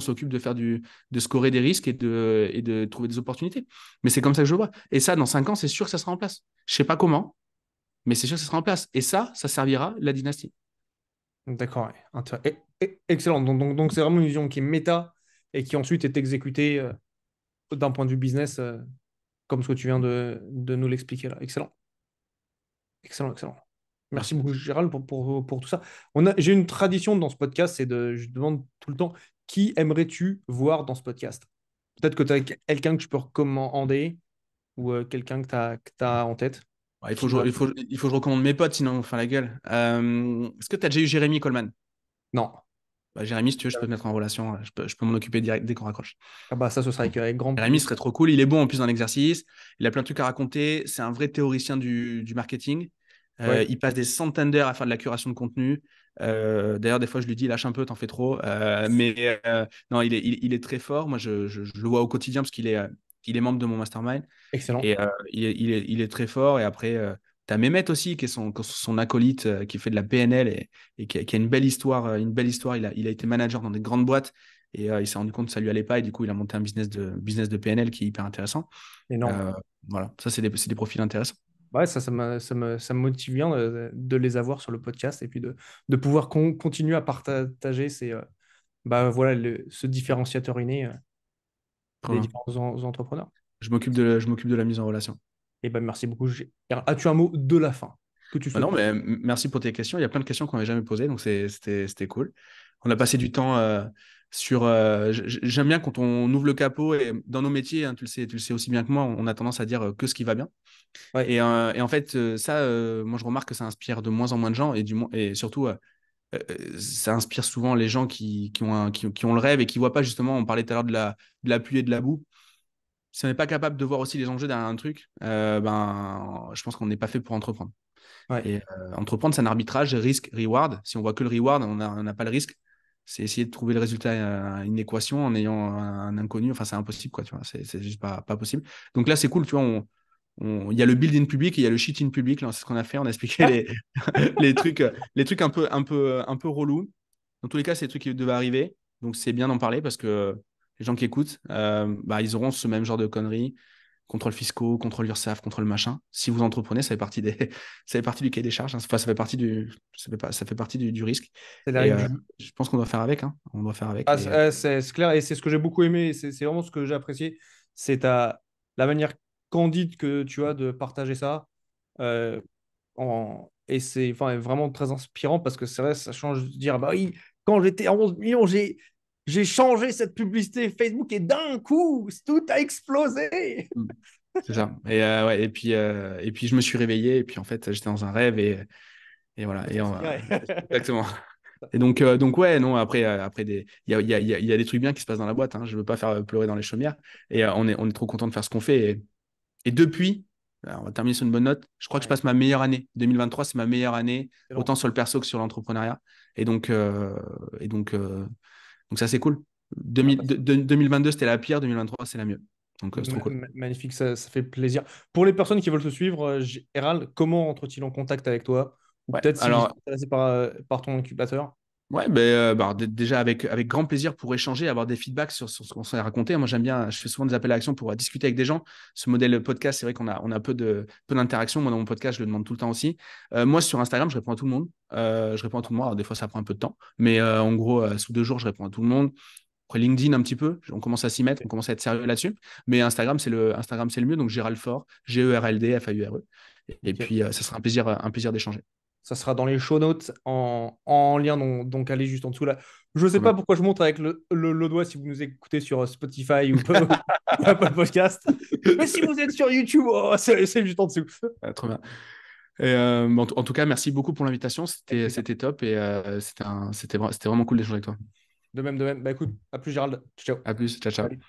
s'occupe de scorer des risques et de trouver des opportunités. Mais c'est comme ça que je le vois. Et ça, dans 5 ans, c'est sûr que ça sera en place. Je sais pas comment, mais c'est sûr que ça sera en place. Et ça servira la dynastie. D'accord, ouais. Excellent. Donc, c'est vraiment une vision qui est méta et qui ensuite est exécutée d'un point de vue business, comme ce que tu viens de nous l'expliquer là. Excellent. Excellent, excellent. Merci Merci. beaucoup, Gérald, pour tout ça. J'ai une tradition dans ce podcast, je demande tout le temps, qui aimerais-tu voir dans ce podcast? Peut-être que tu as quelqu'un que tu peux recommander ou quelqu'un que tu as en tête. Ouais, Qui va... il faut que je recommande mes potes, sinon on va faire la gueule. Est-ce que tu as déjà eu Jérémy Coleman? Non. Bah, Jérémy, si tu veux, je peux te mettre en relation. Je peux m'en occuper direct dès qu'on raccroche. Ah bah ça, ce sera avec grand Jérémy plaisir. serait trop cool. Il est bon en plus dans l'exercice. Il a plein de trucs à raconter. C'est un vrai théoricien du marketing. Ouais, Il passe des centaines d'heures à faire de la curation de contenu. D'ailleurs, des fois, je lui dis, lâche un peu, t'en fais trop. Non, il est très fort. Moi, je le vois au quotidien parce il est membre de mon mastermind. excellent. Et il est très fort. Et après, tu as Mehmet aussi, qui est son acolyte, qui fait de la PNL et qui a une belle histoire. Une belle histoire. Il a été manager dans des grandes boîtes et il s'est rendu compte que ça lui allait pas. Et du coup, il a monté un business de PNL qui est hyper intéressant. Énorme. Euh, voilà, ça, c'est des profils intéressants. Ouais, ça me motive bien de les avoir sur le podcast et puis de pouvoir continuer à partager voilà, ce différenciateur inné Trop des bien. différents entrepreneurs. Je m'occupe de la mise en relation. Et ben merci beaucoup. As-tu un mot de la fin que tu Bah souhaites non, mais passer? merci pour tes questions. Il y a plein de questions qu'on n'avait jamais posées, donc c'était cool. On a passé du temps sur. J'aime bien quand on ouvre le capot et dans nos métiers, hein, tu le sais aussi bien que moi, on a tendance à dire que ce qui va bien. Ouais, Et en fait, moi je remarque que ça inspire de moins en moins de gens et surtout, ça inspire souvent les gens qui ont le rêve et qui ne voient pas justement. On parlait tout à l'heure de la pluie et de la boue. Si on n'est pas capable de voir aussi les enjeux derrière un truc, je pense qu'on n'est pas fait pour entreprendre. ouais. Et entreprendre, c'est un arbitrage risque-reward. Si on voit que le reward, on n'a pas le risque. C'est essayer de trouver le résultat à une équation en ayant un inconnu. Enfin, c'est impossible, quoi, tu vois. C'est juste pas possible. Donc là, c'est cool, tu vois. Il y a le build in public et il y a le shit in public. Là, c'est ce qu'on a fait. On a expliqué les trucs un peu relous. Dans tous les cas, c'est des trucs qui devaient arriver. Donc, c'est bien d'en parler parce que les gens qui écoutent, ils auront ce même genre de conneries contrôle fiscaux, contrôle URSSAF, contrôle machin. Si vous entreprenez, ça fait partie ça fait partie du cahier des charges, hein. Enfin, ça fait partie du risque. C'est la Et règle du jeu. je pense qu'on doit faire avec, hein. On doit faire avec. Ah, c'est clair et c'est ce que j'ai beaucoup aimé. C'est vraiment ce que j'ai apprécié. C'est la manière candide que tu as de partager ça. Euh, et c'est enfin, vraiment très inspirant parce que c'est vrai, ça change de dire, bah oui, quand j'étais à 11 millions, j'ai changé cette publicité Facebook et d'un coup, tout a explosé. Mm. C'est ça. Ouais, et puis je me suis réveillé et puis en fait j'étais dans un rêve et voilà. C'est accéléré. Exactement. Et donc ouais, non, après il y a des trucs bien qui se passent dans la boîte. Hein. Je veux pas faire pleurer dans les chaumières. Et on est trop content de faire ce qu'on fait. Et depuis, alors, on va terminer sur une bonne note. Je crois que je Ouais, passe ma meilleure année. 2023, c'est ma meilleure année, excellent. autant sur le perso que sur l'entrepreneuriat. Et donc, donc ça, c'est cool. Ah, bah, 2022, c'était la pire. 2023, c'est la mieux. Donc, c'est trop cool. magnifique, ça fait plaisir. Pour les personnes qui veulent te suivre, Gérald, comment entrent-ils en contact avec toi? Ou Ouais, peut-être s'ils sont alors, intéressés par ton incubateur? ouais, alors, déjà avec grand plaisir pour échanger, avoir des feedbacks sur ce qu'on s'est raconté. Moi, j'aime bien, je fais souvent des appels à action pour discuter avec des gens. Ce modèle podcast, c'est vrai qu'on a peu d'interaction. Moi, dans mon podcast, je le demande tout le temps aussi. Moi, sur Instagram, je réponds à tout le monde. Je réponds à tout le monde. Alors, des fois, ça prend un peu de temps. Mais en gros, sous 2 jours, je réponds à tout le monde. Après, LinkedIn, un petit peu. On commence à s'y mettre. On commence à être sérieux là-dessus. Mais Instagram, c'est le mieux. Donc, Gérald Fort, Gerald Faure. Et Nickel. puis, ça sera un plaisir d'échanger. Ça sera dans les show notes en lien, donc allez juste en dessous là. Je ne sais Trop pas bien. pourquoi je montre avec le doigt si vous nous écoutez sur Spotify ou Apple Podcast. Mais si vous êtes sur YouTube, oh, c'est juste en dessous. Trop bien. Et, en tout cas, merci beaucoup pour l'invitation. Avec C'était, plaisir. c'était top et c'était vraiment cool d'échanger avec toi. De même, de même. Bah écoute, à plus Gérald. Ciao. À plus. Ciao, ciao. Salut.